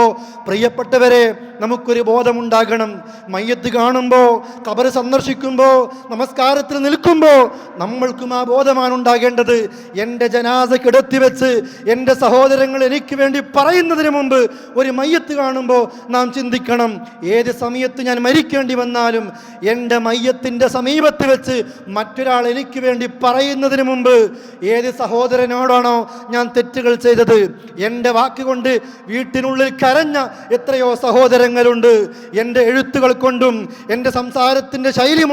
[SPEAKER 4] പ്രിയപ്പെട്ടവരെ, നമുക്കൊരു ബോധമുണ്ടാകണം. മയ്യത്ത് കാണുമ്പോൾ, ഖബർ സന്ദർശിക്കുമ്പോൾ, നമസ്കാരത്തിൽ നിൽക്കുമ്പോൾ നമ്മൾക്കും ആ ബോധമാണ് ഉണ്ടാകേണ്ടത്. എൻ്റെ ജനാസ കിടത്തി വെച്ച് എൻ്റെ സഹോദരങ്ങൾ എനിക്ക് വേണ്ടി പറയുന്നതിന് മുമ്പ് ഒരു മയ്യത്ത് കാണുമ്പോൾ നാം ചിന്തിക്കണം, ഏത് സമയത്ത് ഞാൻ മരിക്കേണ്ടി വന്നാലും എൻ്റെ മയ്യത്തിൻ്റെ സമീപത്ത് വെച്ച് മറ്റൊരാൾ എനിക്ക് വേണ്ടി പറയുന്നതിന് മുമ്പ് ഏത് സഹോദരനോടാണോ ഞാൻ തെറ്റുകൾ ചെയ്തത്, എൻ്റെ വാക്കുകൊണ്ട് വീട്ടിനുള്ളിൽ കരഞ്ഞ എത്രയോ സഹോദരങ്ങളുണ്ട്. എൻ്റെ എഴുത്തുകൾ കൊണ്ടും എൻ്റെ സംസാരത്തിൻ്റെ ശൈലി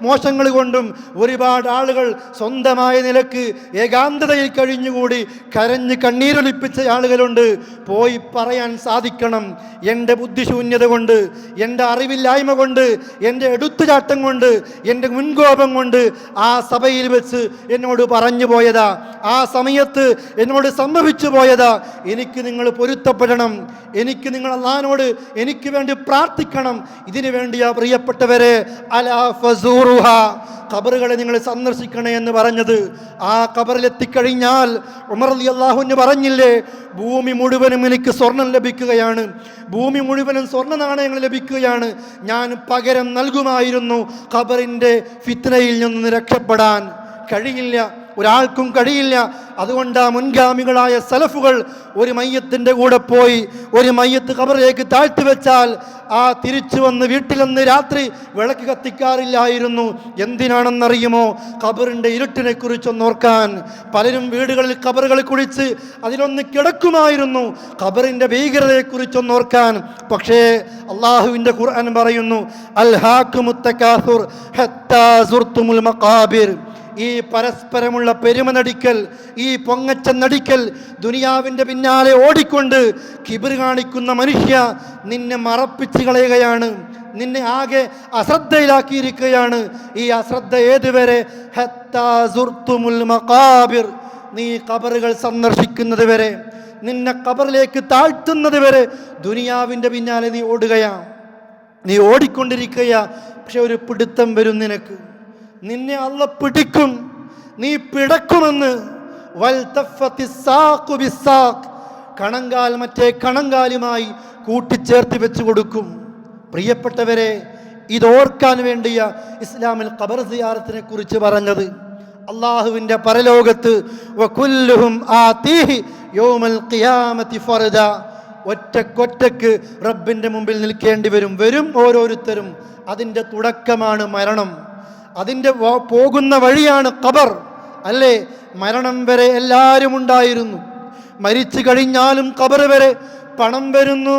[SPEAKER 4] മോശങ്ങൾ കൊണ്ടും ഒരുപാട് ആളുകൾ സ്വന്തമായ നിലക്ക് ഏകാന്തതയിൽ കഴിഞ്ഞുകൂടി കരഞ്ഞ് കണ്ണീരൊലിപ്പിച്ച ആളുകളുണ്ട്. പോയി പറയാൻ സാധിക്കണം, എൻ്റെ ബുദ്ധിശൂന്യത കൊണ്ട്, എൻ്റെ അറിവില്ലായ്മ കൊണ്ട്, എൻ്റെ എടുത്തുചാട്ടം കൊണ്ട്, എൻ്റെ മുൻകോപം കൊണ്ട് ആ സഭയിൽ വെച്ച് എന്നോട് പറഞ്ഞു പോയതാ, ആ സമയത്ത് എന്നോട് സംഭവിച്ചു പോയതാ. എനിക്ക് നിങ്ങൾ പൊരുത്തപ്പെടണം, എനിക്ക് നിങ്ങൾ അല്ലാഹുവോട് എനിക്ക് വേണ്ടി പ്രാർത്ഥിക്കണം. ഇതിനു വേണ്ടിയാ പ്രിയപ്പെട്ടവരെ അലാ ഫസൂറുഹ, ഖബറുകളെ നിങ്ങൾ സന്ദർശിക്കണേ എന്ന് പറഞ്ഞത്. ആ ഖബറിലെത്തിക്കഴിഞ്ഞാൽ ഉമർ റളിയല്ലാഹു അൻഹു പറഞ്ഞില്ലേ, ഭൂമി മുഴുവനും എനിക്ക് സ്വർണം ലഭിക്കുകയാണ്, ഭൂമി മുഴുവനും സ്വർണ്ണ നാണയങ്ങൾ ലഭിക്കുകയാണ്, ഞാൻ പകരം നൽകുമായിരുന്നു. ഖബറിൻ്റെ ഫിത്നയിൽ നിന്ന് രക്ഷപ്പെടാൻ കഴിയില്ല, ഒരാൾക്കും കഴിയില്ല. അതുകൊണ്ട് ആ മുൻഗാമികളായ സലഫുകൾ ഒരു മയ്യത്തിൻ്റെ കൂടെ പോയി ഒരു മയ്യത്ത് ഖബറിലേക്ക് താഴ്ത്തി വെച്ചാൽ ആ തിരിച്ചു വന്ന് വീട്ടിലൊന്ന് രാത്രി വിളക്ക് കത്തിക്കാറില്ലായിരുന്നു. എന്തിനാണെന്നറിയുമോ? ഖബറിൻ്റെ ഇരുട്ടിനെ കുറിച്ചൊന്നോർക്കാൻ. പലരും വീടുകളിൽ ഖബറുകൾ കുഴിച്ച് അതിലൊന്ന് കിടക്കുമായിരുന്നു, ഖബറിൻ്റെ ഭീകരതയെക്കുറിച്ചൊന്നോർക്കാൻ. പക്ഷേ അള്ളാഹുവിൻ്റെ ഖുർആൻ പറയുന്നു, അൽഹാക്കുമുത് തകാസുർ ഹത്താ സുർതുമുൽ മഖാബിർ. ഈ പരസ്പരമുള്ള പെരുമ നടിക്കൽ, ഈ പൊങ്ങച്ചം നടിക്കൽ, ദുനിയാവിൻ്റെ പിന്നാലെ ഓടിക്കൊണ്ട് കിബിർ കാണിക്കുന്ന മനുഷ്യ, നിന്നെ മറപ്പിച്ച് കളയുകയാണ്, നിന്നെ ആകെ അശ്രദ്ധയിലാക്കിയിരിക്കുകയാണ്. ഈ അശ്രദ്ധ ഏതുവരെ? ഹത്താ സുർതുമുൽ മഖാബിർ, നീ ഖബറുകൾ സന്ദർശിക്കുന്നത് വരെ, നിന്നെ ഖബറിലേക്ക് താഴ്ത്തുന്നത് വരെ ദുനിയാവിൻ്റെ പിന്നാലെ നീ ഓടുകയാണ്, നീ ഓടിക്കൊണ്ടിരിക്കുകയാ. പക്ഷെ ഒരു പിടുത്തം വരും നിനക്ക്, നിന്നെ അള്ള പിടിക്കും, നീ പിടക്കുമെന്ന്. കണങ്കാൽ മറ്റേ കണങ്കാലുമായി കൂട്ടിച്ചേർത്ത് വെച്ച് കൊടുക്കും. പ്രിയപ്പെട്ടവരെ, ഇതോർക്കാൻ വേണ്ടിയ ഇസ്ലാമിൽ ഖബർ സിയാറത്തിനെ കുറിച്ച് പറഞ്ഞത്. അള്ളാഹുവിൻ്റെ പരലോകത്ത് വകുല്ലുഹും ആതീഹി യൗമൽ ഖിയാമത്തി ഫർദ, ഒറ്റക്കൊറ്റക്ക് റബ്ബിൻ്റെ മുമ്പിൽ നിൽക്കേണ്ടി വരും ഓരോരുത്തരും. അതിൻ്റെ തുടക്കമാണ് മരണം, അതിൻ്റെ പോകുന്ന വഴിയാണ് ഖബർ. അല്ലേ? മരണം വരെ എല്ലാവരും ഉണ്ടായിരുന്നു, മരിച്ചു കഴിഞ്ഞാലും ഖബർ വരെ പണം വരുന്നു,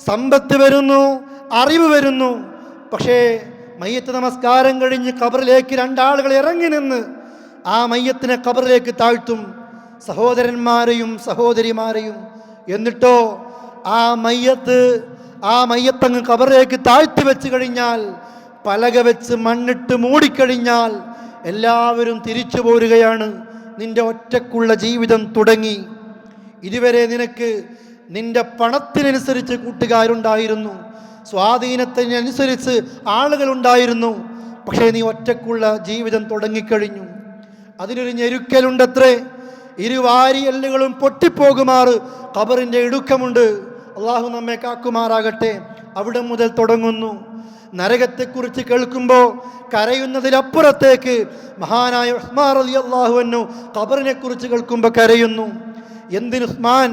[SPEAKER 4] സമ്പത്ത് വരുന്നു, അറിവ് വരുന്നു. പക്ഷേ മയ്യത്ത് നമസ്കാരം കഴിഞ്ഞ് ഖബറിലേക്ക് രണ്ടാളുകൾ ഇറങ്ങി നിന്ന് ആ മയ്യത്തിനെ ഖബറിലേക്ക് താഴ്ത്തും, സഹോദരന്മാരെയും സഹോദരിമാരെയും. എന്നിട്ടോ ആ മയ്യത്തങ്ങ് ഖബറിലേക്ക് താഴ്ത്തി വെച്ച് കഴിഞ്ഞാൽ, പലക വെച്ച് മണ്ണിട്ട് മൂടിക്കഴിഞ്ഞാൽ എല്ലാവരും തിരിച്ചു പോരുകയാണ്. നിന്റെ ഒറ്റക്കുള്ള ജീവിതം തുടങ്ങി. ഇതുവരെ നിനക്ക് നിന്റെ പണത്തിനനുസരിച്ച് കൂട്ടുകാരുണ്ടായിരുന്നു, സ്വാധീനത്തിനനുസരിച്ച് ആളുകളുണ്ടായിരുന്നു. പക്ഷേ നീ ഒറ്റക്കുള്ള ജീവിതം തുടങ്ങിക്കഴിഞ്ഞു. അതിനൊരു ഞെരുക്കലുണ്ടത്രേ. ഇരുവാരിയെല്ലുകളും പൊട്ടിപ്പോകുമാറ് ഖബറിൻ്റെ ഇടുക്കമുണ്ട്. അള്ളാഹു നമ്മെ കാക്കുമാറാകട്ടെ. അവിടെ മുതൽ തുടങ്ങുന്നു. നരകത്തെക്കുറിച്ച് കേൾക്കുമ്പോൾ കരയുന്നതിലപ്പുറത്തേക്ക് മഹാനായ ഉസ്മാൻ റളിയല്ലാഹു അൻഹു ഖബറിനെ കുറിച്ച് കേൾക്കുമ്പോൾ കരയുന്നു. എന്തിന് ഉസ്മാൻ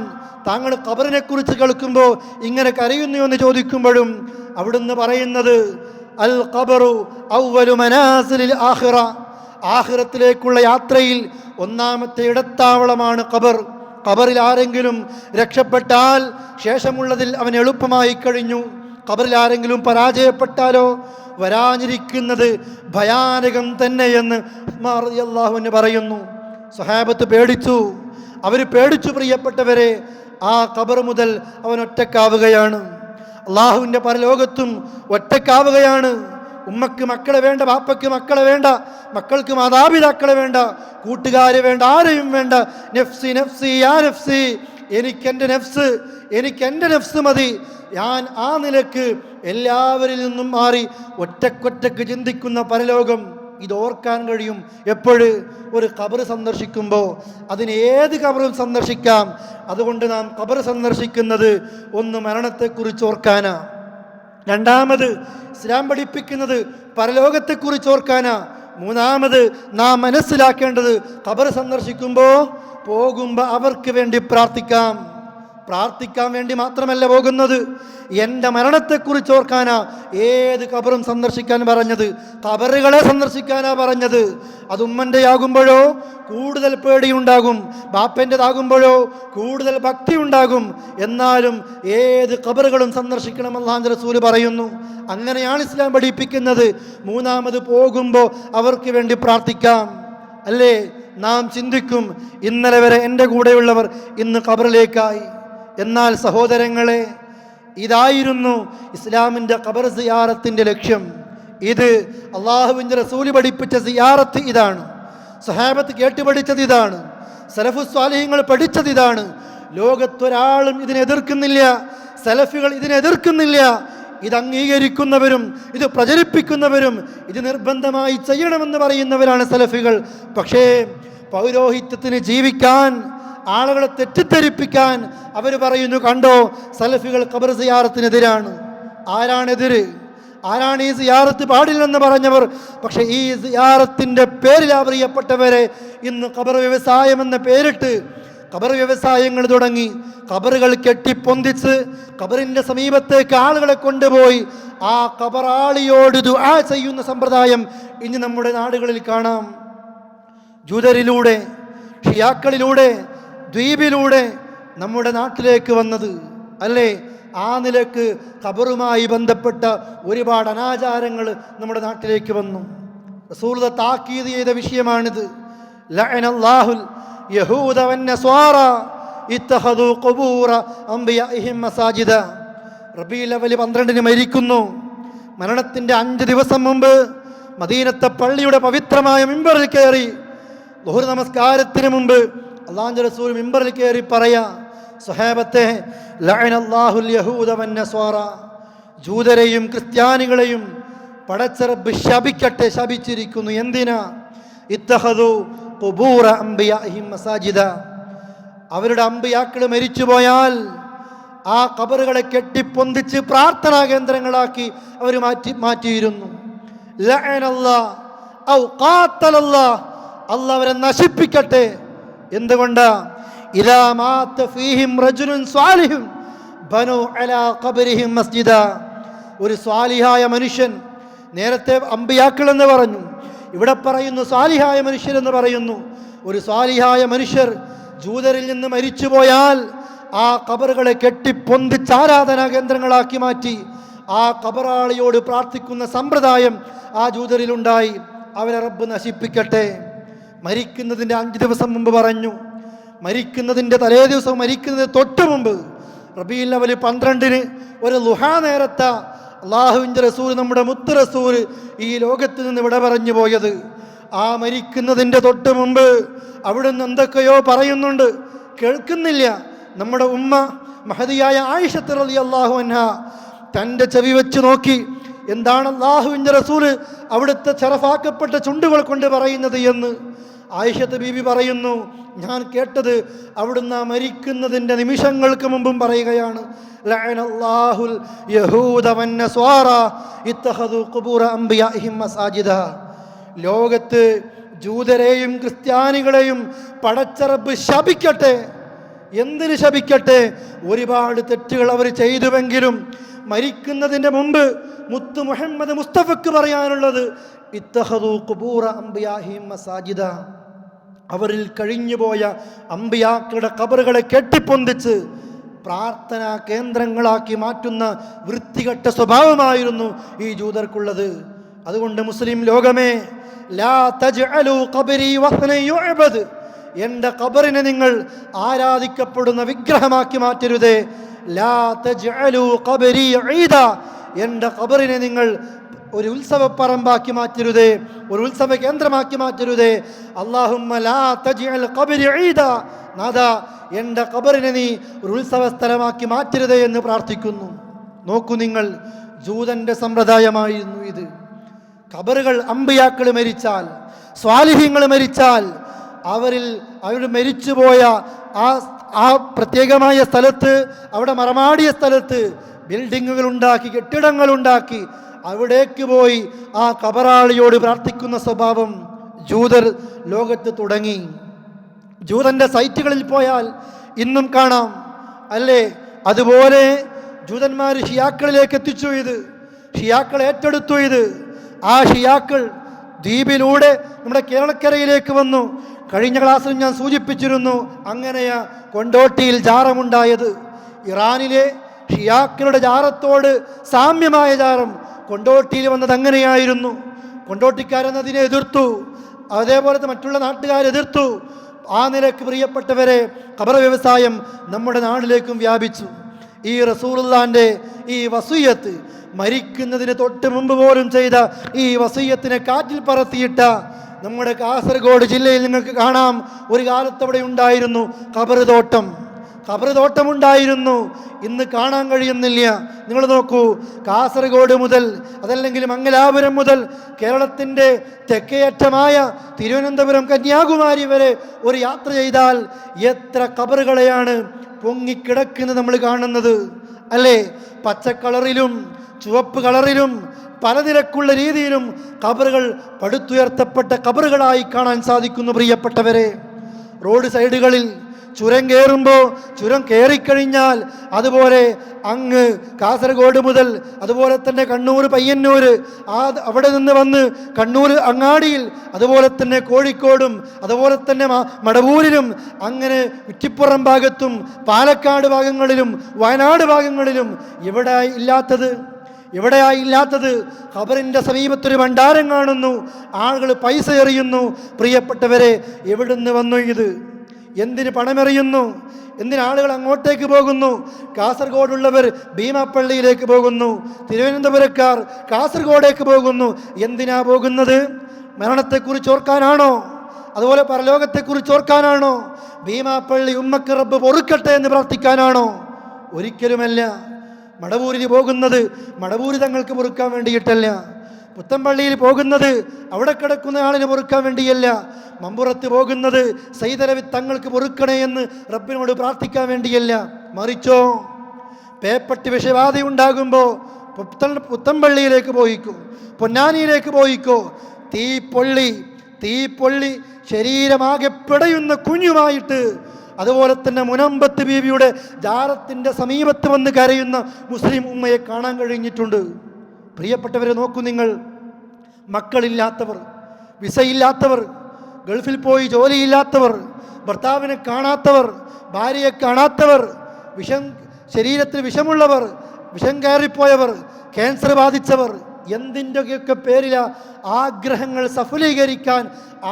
[SPEAKER 4] താങ്കൾ ഖബറിനെ കുറിച്ച് കേൾക്കുമ്പോൾ ഇങ്ങനെ കരയുന്നു എന്ന് ചോദിക്കുമ്പോഴും അവിടുന്ന് പറയുന്നത് അൽ ഖബറു അവ്വലു മനാസിലിൽ ആഖിറ, ആഖിറത്തിലേക്കുള്ള യാത്രയിൽ ഒന്നാമത്തെ ഇടത്താവളമാണ് ഖബർ. ഖബറിൽ ആരെങ്കിലും രക്ഷപ്പെട്ടാൽ ശേഷമുള്ളതിൽ അവൻ എളുപ്പമായി കഴിഞ്ഞു. ഖബറിൽ ആരെങ്കിലും പരാജയപ്പെട്ടാലോ വരാനിരിക്കുന്നത് ഭയാനകം തന്നെയെന്ന് ഉസ്മാൻ റളിയല്ലാഹു അൻഹു പറയുന്നു. സ്വഹാബത്ത് പേടിച്ചു, അവർ പേടിച്ചു. പ്രിയപ്പെട്ടവരെ, ആ ഖബർ മുതൽ അവൻ ഒറ്റക്കാവുകയാണ്. അള്ളാഹുവിൻ്റെ പരലോകത്തും ഒറ്റക്കാവുകയാണ്. ഉമ്മക്ക് മക്കളെ വേണ്ട, ബാപ്പയ്ക്ക് മക്കളെ വേണ്ട, മക്കൾക്ക് മാതാപിതാക്കളെ വേണ്ട, കൂട്ടുകാരെ വേണ്ട, ആരെയും വേണ്ട. നഫ്സി നഫ്സി യാ നഫ്സി, എനിക്കെൻ്റെ നഫ്സ്, എനിക്കെൻ്റെ നഫ്സ് മതി. ഞാൻ ആ നിലക്ക് എല്ലാവരിൽ നിന്നും മാറി ഒറ്റക്കൊറ്റക്ക് ചിന്തിക്കുന്ന പരലോകം ഇതോർക്കാൻ കഴിയും എപ്പോഴ്? ഒരു ഖബർ സന്ദർശിക്കുമ്പോൾ. അതിന് ഏത് ഖബറും സന്ദർശിക്കാം. അതുകൊണ്ട് നാം ഖബർ സന്ദർശിക്കുന്നത് ഒന്ന് മരണത്തെക്കുറിച്ച് ഓർക്കാനാ, രണ്ടാമത് ഇസ്ലാം പഠിപ്പിക്കുന്നത് പരലോകത്തെക്കുറിച്ച് ഓർക്കാനാ, മൂന്നാമത് നാം മനസ്സിലാക്കേണ്ടത് ഖബർ സന്ദർശിക്കുമ്പോൾ പോകുമ്പോൾ അവർക്ക് വേണ്ടി പ്രാർത്ഥിക്കാൻ വേണ്ടി മാത്രമല്ല പോകുന്നത്, എൻ്റെ മരണത്തെക്കുറിച്ച് ഓർക്കാനാ ഏത് ഖബറും സന്ദർശിക്കാൻ പറഞ്ഞത്. ഖബറുകളെ സന്ദർശിക്കാനാ പറഞ്ഞത്. അത് ഉമ്മൻ്റെയാകുമ്പോഴോ കൂടുതൽ പേടിയുണ്ടാകും, ബാപ്പൻ്റെതാകുമ്പോഴോ കൂടുതൽ ഭക്തി ഉണ്ടാകും. എന്നാലും ഏത് ഖബറുകളും സന്ദർശിക്കണം അല്ലാഹുവിൻ്റെ റസൂൽ പറയുന്നു. അങ്ങനെയാണ് ഇസ്ലാം പഠിപ്പിക്കുന്നത്. മൂന്നാമത് പോകുമ്പോൾ അവർക്ക് വേണ്ടി പ്രാർത്ഥിക്കാം. അല്ലേ? നാം ചിന്തിക്കും, ഇന്നലെ വരെ എൻ്റെ കൂടെയുള്ളവർ ഇന്ന് ഖബറിലേക്കായി. എന്നാൽ സഹോദരങ്ങളെ, ഇതായിരുന്നു ഇസ്ലാമിൻ്റെ ഖബർ സിയാറത്തിൻ്റെ ലക്ഷ്യം. ഇത് അള്ളാഹുവിൻ്റെ റസൂൽ പഠിപ്പിച്ച സിയാറത്ത് ഇതാണ്. സഹാബത്ത് കേട്ടുപഠിച്ചത് ഇതാണ്. സലഫുസ് സ്വാലിഹീങ്ങൾ പഠിച്ചത് ഇതാണ്. ലോകത്തൊരാളും ഇതിനെതിർക്കുന്നില്ല. സലഫികൾ ഇതിനെതിർക്കുന്നില്ല. ഇത് അംഗീകരിക്കുന്നവരും ഇത് പ്രചരിപ്പിക്കുന്നവരും ഇത് നിർബന്ധമായി ചെയ്യണമെന്ന് പറയുന്നവരാണ് സലഫികൾ. പക്ഷേ പൗരോഹിത്യത്തിന് ജീവിക്കാൻ, ആളുകളെ തെറ്റിദ്ധരിപ്പിക്കാൻ അവർ പറയുന്നു, കണ്ടോ സലഫികൾ ഖബർ സിയാറത്തിനെതിരാണ്. ആരാണെതിര്? ആരാണ് ഈ സിയാറത്ത് പാടില്ലെന്ന് പറഞ്ഞവർ? പക്ഷേ ഈ സിയാറത്തിൻ്റെ പേരിൽ പ്രിയപ്പെട്ടവരെ ഇന്ന് ഖബർ വ്യവസായം എന്ന പേരിട്ട് ഖബർ വ്യവസായങ്ങൾ തുടങ്ങി. ഖബറുകൾ കെട്ടിപ്പൊന്തിച്ച് ഖബറിൻ്റെ സമീപത്തേക്ക് ആളുകളെ കൊണ്ടുപോയി ആ ഖബറാളിയോട് ദുആ ചെയ്യുന്ന സമ്പ്രദായം ഇന്ന് നമ്മുടെ നാടുകളിൽ കാണാം. ജൂതരിലൂടെ, ഷിയാക്കളിലൂടെ, ദ്വീപിലൂടെ നമ്മുടെ നാട്ടിലേക്ക് വന്നത് അല്ലേ? ആ നിലക്ക് ഖബറുമായി ബന്ധപ്പെട്ട ഒരുപാട് അനാചാരങ്ങൾ നമ്മുടെ നാട്ടിലേക്ക് വന്നു. റസൂൽ താക്കീത് ചെയ്ത വിഷയമാണിത്. ലഅനല്ലാഹുൽ യഹൂദ വന്നസ്വാറ ഇത്തഖദു ഖുബൂറ അംബിയാഇഹിം മസാജിദ. റബീഉൽ അവ്വൽ 12 മരിക്കുന്നു. മരണത്തിൻ്റെ 5 ദിവസം മുമ്പ് മദീനത്തെ പള്ളിയുടെ പവിത്രമായ മിമ്പറിൽ കയറി ളുഹർ നമസ്കാരത്തിന് മുമ്പ് അല്ലാഹുവിൻ്റെ റസൂൽ മിമ്പറിൽ കയറി പറയാ, സ്വഹാബത്തെ, ലഅനല്ലാഹുൽ യഹൂദ വന്നസ്വാറ, ജൂതരെയും ക്രിസ്ത്യാനികളെയും പടച്ച റബ്ബ് ശപിക്കട്ടെ, ശപിച്ചിരിക്കുന്നു. എന്തിനാ? ഇത്തഖദു ഖുബൂറ അംബിയാഇഹിം മസാജിദ. അവരുടെ അമ്പിയാക്കൾ മരിച്ചുപോയാൽ ആ ഖബറുകളെ കെട്ടിപ്പൊന്തിച്ച് പ്രാർത്ഥനാ കേന്ദ്രങ്ങളാക്കി അവർ മാറ്റിയിരുന്നു. ലഅനല്ലാഹ് ഔ ഖാതലല്ലാഹ്, അല്ലാഹ് അവരെ നശിപ്പിക്കട്ടെ. എന്തുകൊണ്ടാ? ഇദാ മാത ഫീഹിം റജുലുൻ സ്വാലിഹുൻ ബനു അലാ ഖബരിഹിം മസ്ജിദ. ഒരു സ്വാലിഹായ മനുഷ്യൻ, നേരത്തെ അമ്പിയാക്കൾ എന്ന് പറഞ്ഞു, ഇവിടെ പറയുന്നു സ്വാലിഹായ മനുഷ്യരെന്ന് പറയുന്നു. ഒരു സ്വാലിഹായ മനുഷ്യർ ജൂതരിൽ നിന്ന് മരിച്ചുപോയാൽ ആ ഖബറുകളെ കെട്ടിപ്പൊന്തിച്ച് ആരാധനാ കേന്ദ്രങ്ങളാക്കി മാറ്റി ആ ഖബറാളിയോട് പ്രാർത്ഥിക്കുന്ന സമ്പ്രദായം ആ ജൂതരിലുണ്ടായി. അവരെ റബ്ബ് നശിപ്പിക്കട്ടെ. മരിക്കുന്നതിൻ്റെ 5 ദിവസം മുമ്പ് പറഞ്ഞു. മരിക്കുന്നതിൻ്റെ തലേ ദിവസം, മരിക്കുന്നതിന് തൊട്ട് മുമ്പ് റബീഉൽ അവ്വൽ 12 ഒരു ളുഹാ നേരത്ത അല്ലാഹുവിൻ്റെ റസൂൽ, നമ്മുടെ മുത്ത് റസൂൽ ഈ ലോകത്ത് നിന്ന് വിട പറഞ്ഞു പോയത്. ആ മരിക്കുന്നതിൻ്റെ തൊട്ട് മുമ്പ് അവിടുന്ന് എന്തൊക്കെയോ പറയുന്നുണ്ട്, കേൾക്കുന്നില്ല. നമ്മുടെ ഉമ്മ മഹദിയായ ആയിഷ റളിയല്ലാഹു അൻഹാ തൻ്റെ ചെവി വെച്ച് നോക്കി, എന്താണ് അല്ലാഹുവിൻ്റെ റസൂൽ അവിടുത്തെ ശറഫാക്കപ്പെട്ട ചുണ്ടുകൾ കൊണ്ട് പറയുന്നത് എന്ന്. ആയിഷത്ത് ബീബി പറയുന്നു, ഞാൻ കേട്ടത് അവിടുന്ന് മരിക്കുന്നതിൻ്റെ നിമിഷങ്ങൾക്ക് മുമ്പും പറയുകയാണ്, ലഅനല്ലാഹുൽ യഹൂദ വന്നസ്വാറ ഇത്തഖദു ഖുബൂറ അംബിയാഇഹിം മസാജിദ. ലോകത്ത് ജൂതരെയും ക്രിസ്ത്യാനികളെയും പടച്ച റബ്ബ് ശപിക്കട്ടെ. എന്തിന് ശപിക്കട്ടെ? ഒരുപാട് തെറ്റുകൾ അവർ ചെയ്തുവെങ്കിലും മരിക്കുന്നതിൻ്റെ മുമ്പ് മുത്ത് മുഹമ്മദ് മുസ്തഫക്ക് പറയാനുള്ളത് ഇത്തഖദു ഖുബൂറ അംബിയാഇഹിം മസാജിദ. അവരിൽ കഴിഞ്ഞുപോയ അമ്പിയാക്കളുടെ ഖബറുകളെ കെട്ടിപ്പൊന്തിച്ച് പ്രാർത്ഥനാ കേന്ദ്രങ്ങളാക്കി മാറ്റുന്ന വൃത്തികെട്ട സ്വഭാവമായിരുന്നു ഈ ജൂതർക്കുള്ളത്. അതുകൊണ്ട് മുസ്ലിം ലോകമേ, ലാ തജ്അലു ഖബരി വസ്നൻ യുഅബദ്, എൻ്റെ ഖബറിനെ നിങ്ങൾ ആരാധിക്കപ്പെടുന്ന വിഗ്രഹമാക്കി മാറ്റരുതേ. ലാ തജ്അലു ഖബരി ഈദ, എൻ്റെ ഖബറിനെ നിങ്ങൾ ഒരു ഉത്സവപ്പറമ്പാക്കി മാറ്റരുതേ, ഒരു ഉത്സവ കേന്ദ്രമാക്കി മാറ്റരുതേ. അല്ലാഹുമ്മ ലാ തജ്അൽ ഖബരി ഈദ, നാദാ എൻ്റെ ഖബറിനെ നീ ഒരു ഉത്സവ സ്ഥലമാക്കി മാറ്റരുതേ എന്ന് പ്രാർത്ഥിക്കുന്നു. നോക്കൂ നിങ്ങൾ, ജൂതൻ്റെ സമ്പ്രദായമായിരുന്നു ഇത്. ഖബറുകൾ അമ്പിയാക്കൾ മരിച്ചാൽ, സ്വാലിഹീങ്ങൾ മരിച്ചാൽ അവർ മരിച്ചുപോയ ആ പ്രത്യേകമായ സ്ഥലത്ത്, അവിടെ മറമാടിയ സ്ഥലത്ത് ബിൽഡിങ്ങുകൾ ഉണ്ടാക്കി, കെട്ടിടങ്ങൾ ഉണ്ടാക്കി അവിടേക്ക് പോയി ആ ഖബറാളിയോട് പ്രാർത്ഥിക്കുന്ന സ്വഭാവം ജൂതർ ലോകത്ത് തുടങ്ങി. ജൂതൻ്റെ സൈറ്റുകളിൽ പോയാൽ ഇന്നും കാണാം, അല്ലേ? അതുപോലെ ജൂതന്മാർ ഷിയാക്കളിലേക്ക് എത്തിച്ചു ഇത്, ഷിയാക്കൾ ഏറ്റെടുത്തു ഇത്. ആ ഷിയാക്കൾ ദ്വീപിലൂടെ നമ്മുടെ കേരളക്കരയിലേക്ക് വന്നു. കഴിഞ്ഞ ക്ലാസ്സിൽ ഞാൻ സൂചിപ്പിച്ചിരുന്നു, അങ്ങനെയാ കൊണ്ടോട്ടിയിൽ ജാറമുണ്ടായത്. ഇറാനിലെ ഷിയാക്കളുടെ ജാറത്തോട് സാമ്യമായ ജാറം കൊണ്ടോട്ടിയിൽ വന്നത് അങ്ങനെയായിരുന്നു. കൊണ്ടോട്ടിക്കാരെന്നതിനെ എതിർത്തു, അതേപോലത്തെ മറ്റുള്ള നാട്ടുകാരെതിർത്തു. ആ നിലക്ക് പ്രിയപ്പെട്ടവരെ, ഖബർ വ്യവസായം നമ്മുടെ നാട്ടിലേക്കും വ്യാപിച്ചു. ഈ റസൂലുള്ളാന്റെ ഈ വസിയ്യത്ത്, മരിക്കുന്നതിന് തൊട്ട് മുമ്പ് പോലും ചെയ്ത ഈ വസിയ്യത്തിനെ കാറ്റിൽ പറത്തിയിട്ട നമ്മുടെ കാസർഗോഡ് ജില്ലയിൽ നിങ്ങൾക്ക് കാണാം, ഒരു കാലത്ത് അവിടെ ഉണ്ടായിരുന്നു ഖബർ തോട്ടമുണ്ടായിരുന്നു. ഇന്ന് കാണാൻ കഴിയുന്നില്ല. നിങ്ങൾ നോക്കൂ, കാസർഗോഡ് മുതൽ, അതല്ലെങ്കിൽ മംഗലാപുരം മുതൽ കേരളത്തിൻ്റെ തെക്കേയറ്റമായ തിരുവനന്തപുരം, കന്യാകുമാരി വരെ ഒരു യാത്ര ചെയ്താൽ എത്ര ഖബറുകളെയാണ് പൊങ്ങിക്കിടക്കുന്നത് നമ്മൾ കാണുന്നത്, അല്ലേ? പച്ച കളറിലും ചുവപ്പ് കളറിലും പലനിരക്കുള്ള രീതിയിലും ഖബറുകൾ പടുത്തുയർത്തപ്പെട്ട ഖബറുകളായി കാണാൻ സാധിക്കുന്നു. പ്രിയപ്പെട്ടവരെ, റോഡ് സൈഡുകളിൽ ചുരം കയറുമ്പോൾ, ചുരം കയറിക്കഴിഞ്ഞാൽ അതുപോലെ അങ്ങ് കാസർഗോഡ് മുതൽ, അതുപോലെ തന്നെ കണ്ണൂർ പയ്യന്നൂർ, അവിടെ നിന്ന് വന്ന് കണ്ണൂർ അങ്ങാടിയിൽ, അതുപോലെ തന്നെ കോഴിക്കോടും, അതുപോലെ തന്നെ മടവൂരിലും, അങ്ങനെ കുറ്റിപ്പുറം ഭാഗത്തും പാലക്കാട് ഭാഗങ്ങളിലും വയനാട് ഭാഗങ്ങളിലും എവിടെയായി ഇല്ലാത്തത് ഖബറിൻ്റെ സമീപത്തൊരു ഭണ്ഡാരം കാണുന്നു, ആളുകൾ പൈസ എറിയുന്നു. പ്രിയപ്പെട്ടവരെ, എവിടുന്ന് വന്നു ഇത്? എന്തിന് പണമെറിയുന്നു? എന്തിന് ആളുകൾ അങ്ങോട്ടേക്ക് പോകുന്നു? കാസർഗോഡുള്ളവർ ഭീമാപ്പള്ളിയിലേക്ക് പോകുന്നു, തിരുവനന്തപുരക്കാർ കാസർഗോഡേക്ക് പോകുന്നു. എന്തിനാ പോകുന്നത്? മരണത്തെക്കുറിച്ച് ഓർക്കാനാണോ? അതുപോലെ പരലോകത്തെക്കുറിച്ച് ഓർക്കാനാണോ? ഭീമാപ്പള്ളി ഉമ്മക്ക് റബ്ബ് പൊറുക്കട്ടെ എന്ന് പ്രാർത്ഥിക്കാനാണോ? ഒരിക്കലുമല്ല. മടവൂരിൽ പോകുന്നത് മടവൂര് തങ്ങൾക്ക് പൊറുക്കാൻ വേണ്ടിയിട്ടല്ല. പുത്തമ്പള്ളിയിൽ പോകുന്നത് അവിടെ കിടക്കുന്ന ആളിന് പൊറുക്കാൻ വേണ്ടിയല്ല. മമ്പുറത്ത് പോകുന്നത് സൈദലവി തങ്ങൾക്ക് പൊറുക്കണേ എന്ന് റബ്ബിനോട് പ്രാർത്ഥിക്കാൻ വേണ്ടിയല്ല. മറിച്ചോ, പേപ്പട്ടി വിഷബാധ ഉണ്ടാകുമ്പോൾ പുത്തമ്പള്ളിയിലേക്ക് പോയിക്കോ, പൊന്നാനിയിലേക്ക് പോയിക്കോ. തീപ്പൊള്ളി ശരീരമാകെ പിടയുന്ന കുഞ്ഞുമായിട്ട്, അതുപോലെ തന്നെ മുനമ്പത്ത് ബീവിയുടെ ജാറത്തിൻ്റെ സമീപത്ത് വന്ന് കരയുന്ന മുസ്ലിം ഉമ്മയെ കാണാൻ കഴിഞ്ഞിട്ടുണ്ട്. പ്രിയപ്പെട്ടവരെ, നോക്കൂ നിങ്ങൾ, മക്കളില്ലാത്തവർ, വിസയില്ലാത്തവർ, ഗൾഫിൽ പോയി ജോലിയില്ലാത്തവർ, ഭർത്താവിനെ കാണാത്തവർ, ഭാര്യയെ കാണാത്തവർ, ശരീരത്തിൽ വിഷമുള്ളവർ, വിഷം കയറിപ്പോയവർ, ക്യാൻസർ ബാധിച്ചവർ, എന്തിൻ്റെയൊക്കെ പേരിലാ ആഗ്രഹങ്ങൾ സഫലീകരിക്കാൻ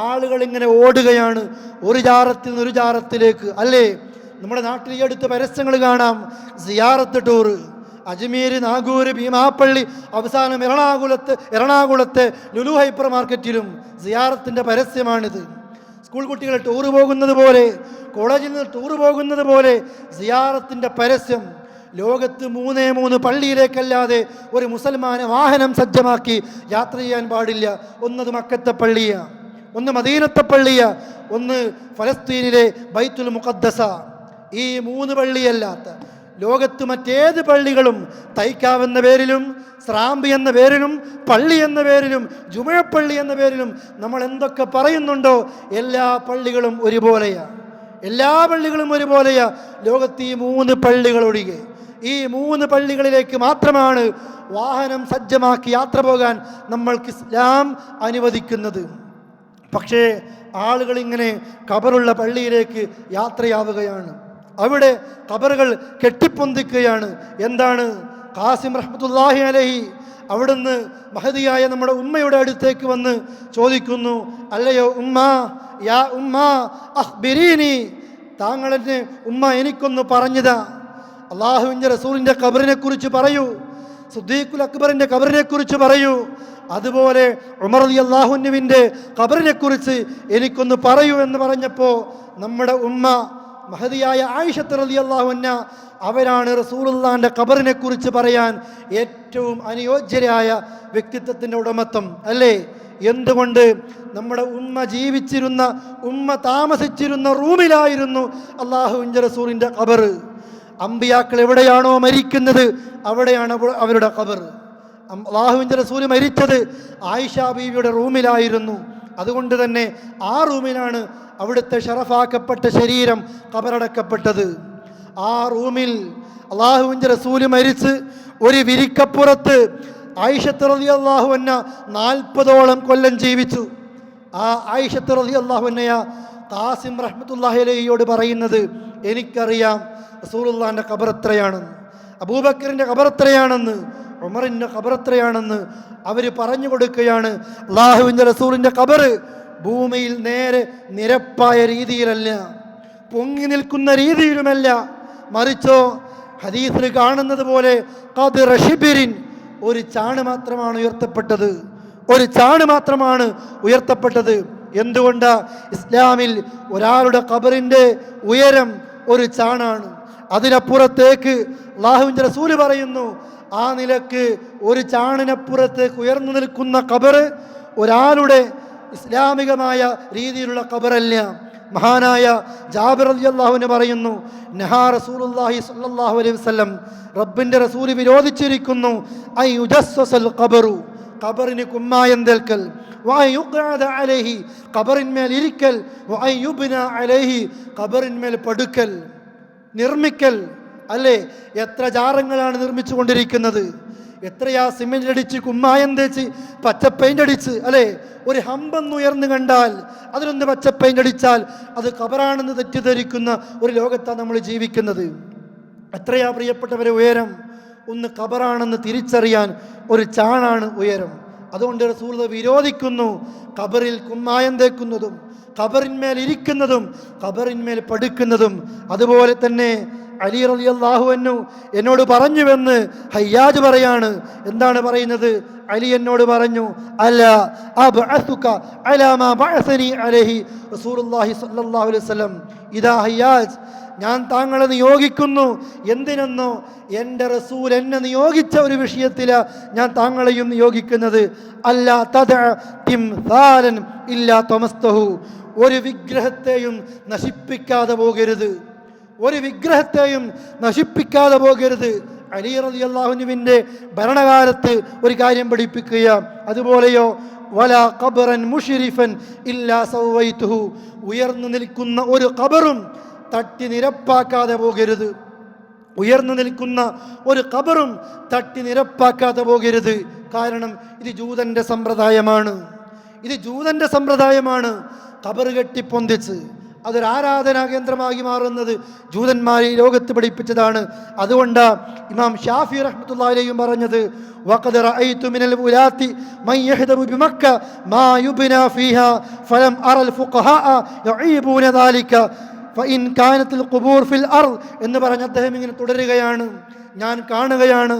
[SPEAKER 4] ആളുകൾ ഇങ്ങനെ ഓടുകയാണ് ഒരു ജാറത്തിൽ നിന്ന് ഒരു ജാറത്തിലേക്ക്, അല്ലേ? നമ്മുടെ നാട്ടിൽ ഈ അടുത്ത് പരസ്യങ്ങൾ കാണാം, സിയാറത്ത് ടൂറ്, അജ്മീർ, നാഗൂർ, ഭീമാപ്പള്ളി, അവസാനം എറണാകുളത്തെ ലുലു ഹൈപ്പർ മാർക്കറ്റിലും സിയാറത്തിൻ്റെ പരസ്യമാണിത്. സ്കൂൾ കുട്ടികൾ ടൂറ് പോകുന്നത് പോലെ, കോളേജിൽ നിന്ന് ടൂറ് പോകുന്നത് പോലെ സിയാറത്തിൻ്റെ പരസ്യം. ലോകത്ത് 3 പള്ളിയിലേക്കല്ലാതെ ഒരു മുസൽമാനെ വാഹനം സജ്ജമാക്കി യാത്ര ചെയ്യാൻ പാടില്ല. ഒന്നത് മക്കത്തെ പള്ളിയ, ഒന്ന് മദീനത്തെ പള്ളിയ, ഒന്ന് ഫലസ്തീനിലെ ബൈത്തുൽ മുഖദ്ദസ. ഈ 3 പള്ളിയല്ലാത്ത ലോകത്ത് മറ്റേത് പള്ളികളും തൈക്കാവ് എന്ന പേരിലും സ്രാമ്പി എന്ന പേരിലും പള്ളി എന്ന പേരിലും ജുമുഅപ്പള്ളി എന്ന പേരിലും നമ്മൾ എന്തൊക്കെ പറയുന്നുണ്ടോ എല്ലാ പള്ളികളും ഒരുപോലെയാണ്. എല്ലാ പള്ളികളും ഒരുപോലെയാണ്. ലോകത്ത് ഈ 3 പള്ളികൾ ഒഴികെ ഈ 3 പള്ളികളിലേക്ക് മാത്രമാണ് വാഹനം സജ്ജമാക്കി യാത്ര പോകാൻ നമ്മൾക്ക് ഇസ്ലാം അനുവദിക്കുന്നത്. പക്ഷേ ആളുകൾ ഇങ്ങനെ ഖബറുള്ള പള്ളിയിലേക്ക് യാത്രയാവുകയാണ്. അവിടെ ഖബറുകൾ കെട്ടിപ്പൊന്തിക്കുകയാണ്. എന്താണ്? ഖാസിം റഹ്മത്തുള്ളാഹി അലൈഹി അവിടുന്ന് മഹദിയായ നമ്മുടെ ഉമ്മയുടെ അടുത്തേക്ക് വന്ന് ചോദിക്കുന്നു, അല്ലയോ ഉമ്മ, യാ ഉമ്മ അഖ്ബിരീനി, താങ്കളെന്നെ ഉമ്മ എനിക്കൊന്ന് പറഞ്ഞതാ, അള്ളാഹുവിൻ്റെ റസൂലിൻ്റെ ഖബറിനെ കുറിച്ച് പറയൂ, സിദ്ദീഖുൽ അക്ബറിൻ്റെ ഖബറിനെ കുറിച്ച് പറയൂ, അതുപോലെ ഉമർ റളിയല്ലാഹു അൻഹുവിൻ്റെ ഖബറിനെ കുറിച്ച് എനിക്കൊന്ന് പറയൂ എന്ന് പറഞ്ഞപ്പോൾ നമ്മുടെ ഉമ്മ മഹദിയായ ആയിഷ റളിയല്ലാഹു അൻഹ അവരാണ് റസൂലുള്ളാഹിൻ്റെ ഖബറിനെ കുറിച്ച് പറയാൻ ഏറ്റവും അനുയോജ്യരായ വ്യക്തിത്വത്തിൻ്റെ ഉടമത്വം അല്ലേ? എന്തുകൊണ്ട്? നമ്മുടെ ഉമ്മ ജീവിച്ചിരുന്ന, ഉമ്മ താമസിച്ചിരുന്ന റൂമിലായിരുന്നു അള്ളാഹുവിൻ്റെ റസൂലിൻ്റെ ഖബർ. അമ്പിയാക്കൾ എവിടെയാണോ മരിക്കുന്നത് അവിടെയാണ് അവരുടെ ഖബർ. അള്ളാഹുവിൻ്റെ റസൂൽ മരിച്ചത് ആയിഷ ബീവിയുടെ റൂമിലായിരുന്നു. അതുകൊണ്ട് തന്നെ ആ റൂമിലാണ് അവിടുത്തെ ഷറഫാക്കപ്പെട്ട ശരീരം ഖബറടക്കപ്പെട്ടത്. ആ റൂമിൽ അള്ളാഹുവിൻ്റെ റസൂൽ മരിച്ച് ഒരു വിരിക്കപ്പുറത്ത് ആയിഷ റളിയല്ലാഹു അൻഹ 40ഓളം കൊല്ലം ജീവിച്ചു. ആ ആയിഷ റളിയല്ലാഹു അൻഹ ഖാസിം റഹ്മത്തുള്ളാഹി അലൈഹിയോട് പറയുന്നത്, എനിക്കറിയാം റസൂലുള്ളാഹിൻ്റെ ഖബർ എത്രയാണെന്ന്, അബൂബക്കറിൻ്റെ ഖബർ എത്രയാണെന്ന്, ഉമറിൻ്റെ ഖബർ എത്രയാണെന്ന് അവർ പറഞ്ഞു കൊടുക്കുകയാണ്. അള്ളാഹുവിൻ്റെ റസൂലിൻ്റെ ഖബർ ഭൂമിയിൽ നേരെ നിരപ്പായ രീതിയിലല്ല, പൊങ്ങി നിൽക്കുന്ന രീതിയിലുമല്ല, മറിച്ചോ ഹദീസിൽ കാണുന്നത് പോലെ ഖദ്റ ശിബിരിൻ, ഒരു ചാണ് മാത്രമാണ് ഉയർത്തപ്പെട്ടത്, ഒരു ചാണ് മാത്രമാണ് ഉയർത്തപ്പെട്ടത്. എന്തുകൊണ്ടാ? ഇസ്ലാമിൽ ഒരാളുടെ ഖബറിൻ്റെ ഉയരം ഒരു ചാണാണ്. അതിനപ്പുറത്തേക്ക് അല്ലാഹുവിൻ്റെ റസൂൽ പറയുന്നു, ആ നിലക്ക് ഒരു ചാണിനപ്പുറത്തേക്ക് ഉയർന്നു നിൽക്കുന്ന ഖബർ ഒരാളുടെ ഇസ്ലാമികമായ രീതിയിലുള്ള ഖബറല്ല. മഹാനായ ജാബിർ റളിയല്ലാഹു അൻഹു പറയുന്നു, നഹാ റസൂലുള്ളാഹി സ്വല്ലല്ലാഹു അലൈഹി വസല്ലം, റബ്ബിൻ്റെ റസൂൽ വിരോധിച്ചിരിക്കുന്നു, ഐ യുജസ്സൽ ഖബറു, ഖബറിന് കുമ്മായം തേൽക്കൽ, വഅൻ യുഖഅദ അലൈഹി, ഖബറിന്മേൽ ഇരിക്കൽ, വഅൻ യുബ്ന അലൈഹി, ഖബറിന്മേൽ പടുക്കൽ, നിർമ്മിക്കൽ. അല്ലേ? എത്ര ജാറങ്ങളാണ് നിർമ്മിച്ചു കൊണ്ടിരിക്കുന്നത്, എത്രയാ സിമെന്റ് അടിച്ച് കുമ്മായം തേച്ച് പച്ച പെയിന്റ് അടിച്ച്, അല്ലേ? ഒരു ഹമ്പൊന്ന് ഉയർന്നു കണ്ടാൽ അതിനൊന്ന് പച്ച പെയിന്റ് അടിച്ചാൽ അത് ഖബറാണെന്ന് തെറ്റിദ്ധരിക്കുന്ന ഒരു ലോകത്താണ് നമ്മൾ ജീവിക്കുന്നത്. എത്രയാ പ്രിയപ്പെട്ടവരെ ഉയരം! ഒന്ന് ഖബറാണെന്ന് തിരിച്ചറിയാൻ ഒരു ചാണാണ് ഉയരം. അതുകൊണ്ട് റസൂൽ വിരോധിക്കുന്നു ഖബറിൽ കുമ്മായം തേക്കുന്നതും ഖബറിന്മേൽ ഇരിക്കുന്നതും ഖബറിന്മേൽ പടുക്കുന്നതും. അതുപോലെ തന്നെ അലി റളിയല്ലാഹു അൻഹു എന്നോട് പറഞ്ഞുവെന്ന് ഹയ്യാജ് പറയാണ്. എന്താണ് പറയുന്നത്? അലി എന്നോട് പറഞ്ഞു, അല അബ്അസുക അലാ മാ ബഅസനി അലൈഹി റസൂലുള്ളാഹി സ്വല്ലല്ലാഹു അലൈഹി വസല്ലം. ഇദാ ഹയ്യാജ്, ഞാൻ താങ്കളെ നിയോഗിക്കുന്നു. എന്തിനെന്നോ? എൻ്റെ റസൂൽ എന്നെ നിയോഗിച്ച ഒരു വിഷയത്തിലാണ് ഞാൻ താങ്കളെയും നിയോഗിക്കുന്നത്. അല്ലാ തദഅ തിംസാലൻ ഇല്ലാ തമസ്തഹു, ഒരു വിഗ്രഹത്തെയും നശിപ്പിക്കാതെ പോകരുത്, ഒരു വിഗ്രഹത്തെയും നശിപ്പിക്കാതെ പോകരുത്. അലി റളിയല്ലാഹു അൻഹുവിൻ്റെ ഭരണകാലത്ത് ഒരു കാര്യം പഠിപ്പിക്കുക. അതുപോലെയോ വലാ ഖബറൻ മുശ്രിഫൻ ഇല്ലാ സവൈതുഹു, ഉയർന്നു നിൽക്കുന്ന ഒരു ഖബറും തട്ടി നിരപ്പാക്കാതെ പോകരുത്, ഉയർന്നു നിൽക്കുന്ന ഒരു ഖബറും തട്ടി നിരപ്പാക്കാതെ പോകരുത്. കാരണം ഇത് ജൂതൻ്റെ സമ്പ്രദായമാണ്, ഇത് ജൂതൻ്റെ സമ്പ്രദായമാണ്. ഖബർ കെട്ടിപ്പൊന്തിച്ച് അതൊരു ആരാധനാ കേന്ദ്രമാക്കി മാറുന്നത് ജൂതന്മാർ ഈ ലോകത്ത് പഠിപ്പിച്ചതാണ്. അതുകൊണ്ടാണ് ഇമാം ഷാഫി റഹ്മത്തുള്ളാഹി അലൈഹി പറഞ്ഞത്, വഖദ് റഅയ്തു മിനൽ ഉലാത്തി മൻ യഹ്ദറു ബിമക്ക മാ യുബ്നാ ഫീഹാ ഫലം അറൽ ഫുഖഹാ യുഈബൂന ദാലിക ഫഇൻ കാനത്തുൽ ഖുബൂർ ഫിൽ അർദ് എന്ന് പറഞ്ഞ അദ്ദേഹം ഇങ്ങനെ തുടരുകയാണ്. ഞാൻ കാണുകയാണ്,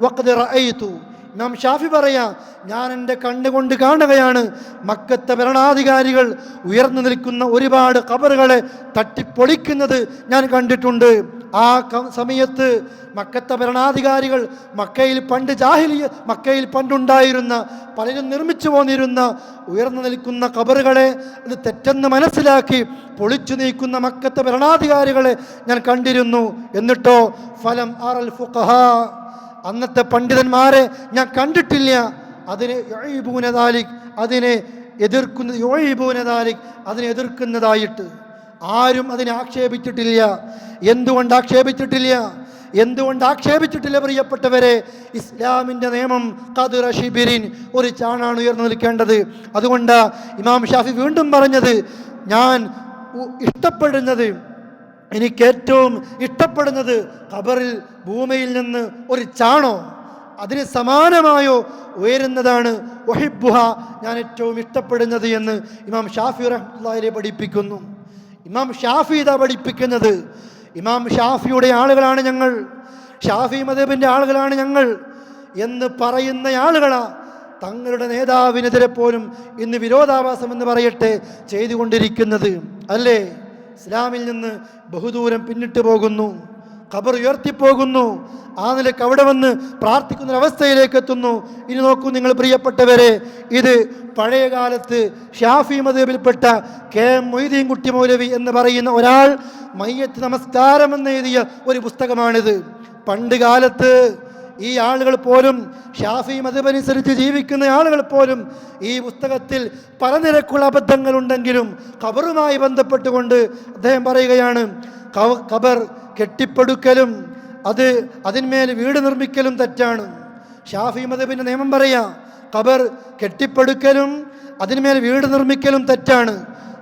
[SPEAKER 4] വഖദ് റഅയ്തു, ഇമാം ഷാഫി പറയാ, ഞാൻ എൻ്റെ കണ്ണുകൊണ്ട് കാണുകയാണ് മക്കത്തെ ഭരണാധികാരികൾ ഉയർന്നു നിൽക്കുന്ന ഒരുപാട് ഖബറുകളെ തട്ടിപ്പൊളിക്കുന്നത് ഞാൻ കണ്ടിട്ടുണ്ട്. ആ സമയത്ത് മക്കത്തെ ഭരണാധികാരികൾ മക്കയിൽ പണ്ടുണ്ടായിരുന്ന പലരും നിർമ്മിച്ചു പോന്നിരുന്ന ഉയർന്നു നിൽക്കുന്ന ഖബറുകളെ അത് തെറ്റെന്ന് മനസ്സിലാക്കി പൊളിച്ചു നീക്കുന്ന മക്കത്തെ ഭരണാധികാരികളെ ഞാൻ കണ്ടിരുന്നു. എന്നിട്ടോ ഫലം അറൽ ഫുഖഹ, അന്നത്തെ പണ്ഡിതന്മാരെ ഞാൻ കണ്ടിട്ടില്ല അതിനെ അതിനെ എതിർക്കുന്നതായിട്ട്. ആരും അതിനെ ആക്ഷേപിച്ചിട്ടില്ല. എന്തുകൊണ്ട് ആക്ഷേപിച്ചിട്ടില്ല പ്രിയപ്പെട്ടവരെ? ഇസ്ലാമിൻ്റെ നിയമം ഖദ്റ ശിബിരിൻ, ഒരു ചാണാണ് ഉയർന്നു നിൽക്കേണ്ടത്. അതുകൊണ്ട് ഇമാം ഷാഫി വീണ്ടും പറഞ്ഞത്, ഞാൻ എനിക്കേറ്റവും ഇഷ്ടപ്പെടുന്നത് ഖബറിൽ ഭൂമിയിൽ നിന്ന് ഒരു ചാണോ അതിന് സമാനമായോ ഉയരുന്നതാണ് വഹിബ്ബുഹ, ഞാൻ ഏറ്റവും ഇഷ്ടപ്പെടുന്നത് എന്ന് ഇമാം ഷാഫി റഹ്മത്തുള്ളാഹി പഠിപ്പിക്കുന്നു. ഇമാം ഷാഫി ഇതാ പഠിപ്പിക്കുന്നത്. ഇമാം ഷാഫിയുടെ ആളുകളാണ് ഞങ്ങൾ, ഷാഫി മദ്ഹബിൻ്റെ ആളുകളാണ് ഞങ്ങൾ എന്ന് പറയുന്ന ആളുകളാ തങ്ങളുടെ നേതാവിനെതിരെ പോലും ഇന്ന് വിരോധാഭാസം എന്ന് പറയട്ടെ ചെയ്തുകൊണ്ടിരിക്കുന്നത്. അല്ലേ? ഇസ്ലാമിൽ നിന്ന് ബഹുദൂരം പിന്നിട്ട് പോകുന്നു, ഖബർ ഉയർത്തിപ്പോകുന്നു. ആ നിലക്ക് അവിടെ വന്ന് പ്രാർത്ഥിക്കുന്ന അവസ്ഥയിലേക്ക് എത്തുന്നു. ഇനി നോക്കൂ നിങ്ങൾ പ്രിയപ്പെട്ടവരെ, ഇത് പഴയ കാലത്ത് ഷാഫി മദ്ഹബിൽപ്പെട്ട KM മൊയ്തീൻകുട്ടി മൗലവി എന്ന് പറയുന്ന ഒരാൾ മയ്യത്ത് നമസ്കാരം എന്ന് എഴുതിയ ഒരു പുസ്തകമാണിത്. പണ്ട് കാലത്ത് ഈ ആളുകൾ പോലും, ഷാഫി മദ്ഹബ് അനുസരിച്ച് ജീവിക്കുന്ന ആളുകൾ പോലും ഈ പുസ്തകത്തിൽ പല നിരക്കുള്ള അബദ്ധങ്ങളുണ്ടെങ്കിലും ഖബറുമായി ബന്ധപ്പെട്ടുകൊണ്ട് അദ്ദേഹം പറയുകയാണ്, ഖബർ കെട്ടിപ്പടുക്കലും അതിന്മേൽ വീട് നിർമ്മിക്കലും തെറ്റാണ്. ഷാഫി മദ്ഹബിൻ്റെ നിയമം പറയാ, ഖബർ കെട്ടിപ്പടുക്കലും അതിന്മേൽ വീട് നിർമ്മിക്കലും തെറ്റാണ്.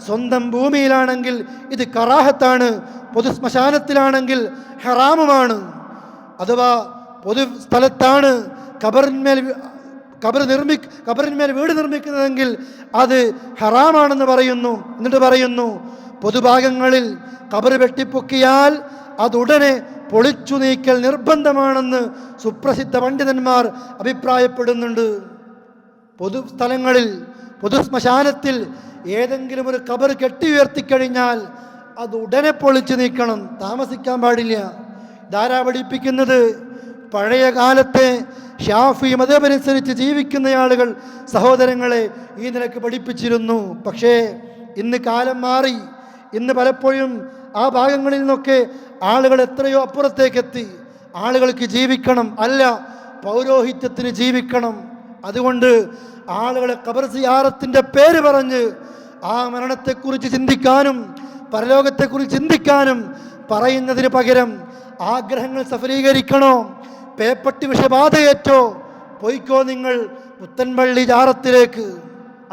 [SPEAKER 4] സ്വന്തം ഭൂമിയിലാണെങ്കിൽ ഇത് കറാഹത്താണ്, പൊതു ശ്മശാനത്തിലാണെങ്കിൽ ഹറാമുമാണ്. അഥവാ പൊതു സ്ഥലത്താണ് ഖബറിന്മേൽ വീട് നിർമ്മിക്കുന്നതെങ്കിൽ അത് ഹറാമാണെന്ന് പറയുന്നു. എന്നിട്ട് പറയുന്നു, പൊതുഭാഗങ്ങളിൽ ഖബർ വെട്ടിപ്പൊക്കിയാൽ അതുടനെ പൊളിച്ചു നീക്കൽ നിർബന്ധമാണെന്ന് സുപ്രസിദ്ധ പണ്ഡിതന്മാർ അഭിപ്രായപ്പെടുന്നുണ്ട്. പൊതുസ്ഥലങ്ങളിൽ, പൊതു ശ്മശാനത്തിൽ ഏതെങ്കിലും ഒരു ഖബർ കെട്ടി ഉയർത്തിക്കഴിഞ്ഞാൽ അത് ഉടനെ പൊളിച്ചു നീക്കണം, താമസിക്കാൻ പാടില്ല. ധാരാ പഠിപ്പിക്കുന്നത് പഴയ കാലത്തെ ഷാഫി മദ്ഹബനുസരിച്ച് ജീവിക്കുന്ന ആളുകൾ സഹോദരങ്ങളെ ഈ നിലക്ക് പഠിപ്പിച്ചിരുന്നു. പക്ഷേ ഇന്ന് കാലം മാറി. ഇന്ന് പലപ്പോഴും ആ ഭാഗങ്ങളിൽ നിന്നൊക്കെ ആളുകൾ എത്രയോ അപ്പുറത്തേക്കെത്തി. ആളുകൾക്ക് ജീവിക്കണം, അല്ല പൗരോഹിത്യത്തിന് ജീവിക്കണം. അതുകൊണ്ട് ആളുകളെ ഖബർ സിയാറത്തിൻ്റെ പേര് പറഞ്ഞ് ആ മരണത്തെക്കുറിച്ച് ചിന്തിക്കാനും പരലോകത്തെക്കുറിച്ച് ചിന്തിക്കാനും പറയുന്നതിന് പകരം ആഗ്രഹങ്ങൾ സഫലീകരിക്കണോ, പേപ്പട്ടി വിഷബാധയേറ്റോ, പോയിക്കോ നിങ്ങൾ പുത്തൻപള്ളി ജാറത്തിലേക്ക്,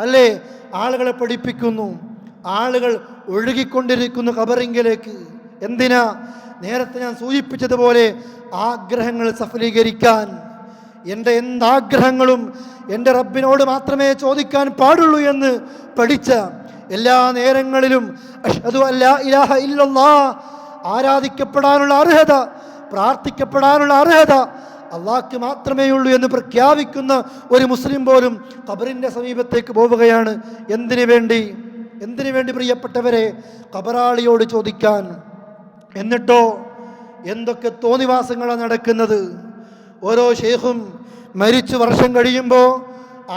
[SPEAKER 4] അല്ലേ ആളുകളെ പഠിപ്പിക്കുന്നു. ആളുകൾ ഒഴുകിക്കൊണ്ടിരിക്കുന്നു ഖബറിങ്കിലേക്ക്. എന്തിനാ? നേരത്തെ ഞാൻ സൂചിപ്പിച്ചതുപോലെ ആഗ്രഹങ്ങൾ സഫലീകരിക്കാൻ. എൻ്റെ എന്താഗ്രഹങ്ങളും എൻ്റെ റബ്ബിനോട് മാത്രമേ ചോദിക്കാൻ പാടുള്ളൂ എന്ന് പഠിച്ച, എല്ലാ നേരങ്ങളിലും അഷ്ഹദു അല്ലാ ഇലാഹ ഇല്ലല്ലാഹ്, ആരാധിക്കപ്പെടാനുള്ള അർഹത, പ്രാർത്ഥിക്കപ്പെടാനുള്ള അർഹത അള്ളാഹ്ക്ക് മാത്രമേ ഉള്ളൂ എന്ന് പ്രഖ്യാപിക്കുന്ന ഒരു മുസ്ലിം പോലും ഖബറിൻ്റെ സമീപത്തേക്ക് പോവുകയാണ്. എന്തിനു വേണ്ടി പ്രിയപ്പെട്ടവരെ? ഖബറാളിയോട് ചോദിക്കാൻ. എന്നിട്ടോ എന്തൊക്കെ തോന്നിവാസങ്ങളാണ് നടക്കുന്നത്. ഓരോ ഷെയ്ഖും മരിച്ചു വർഷം കഴിയുമ്പോൾ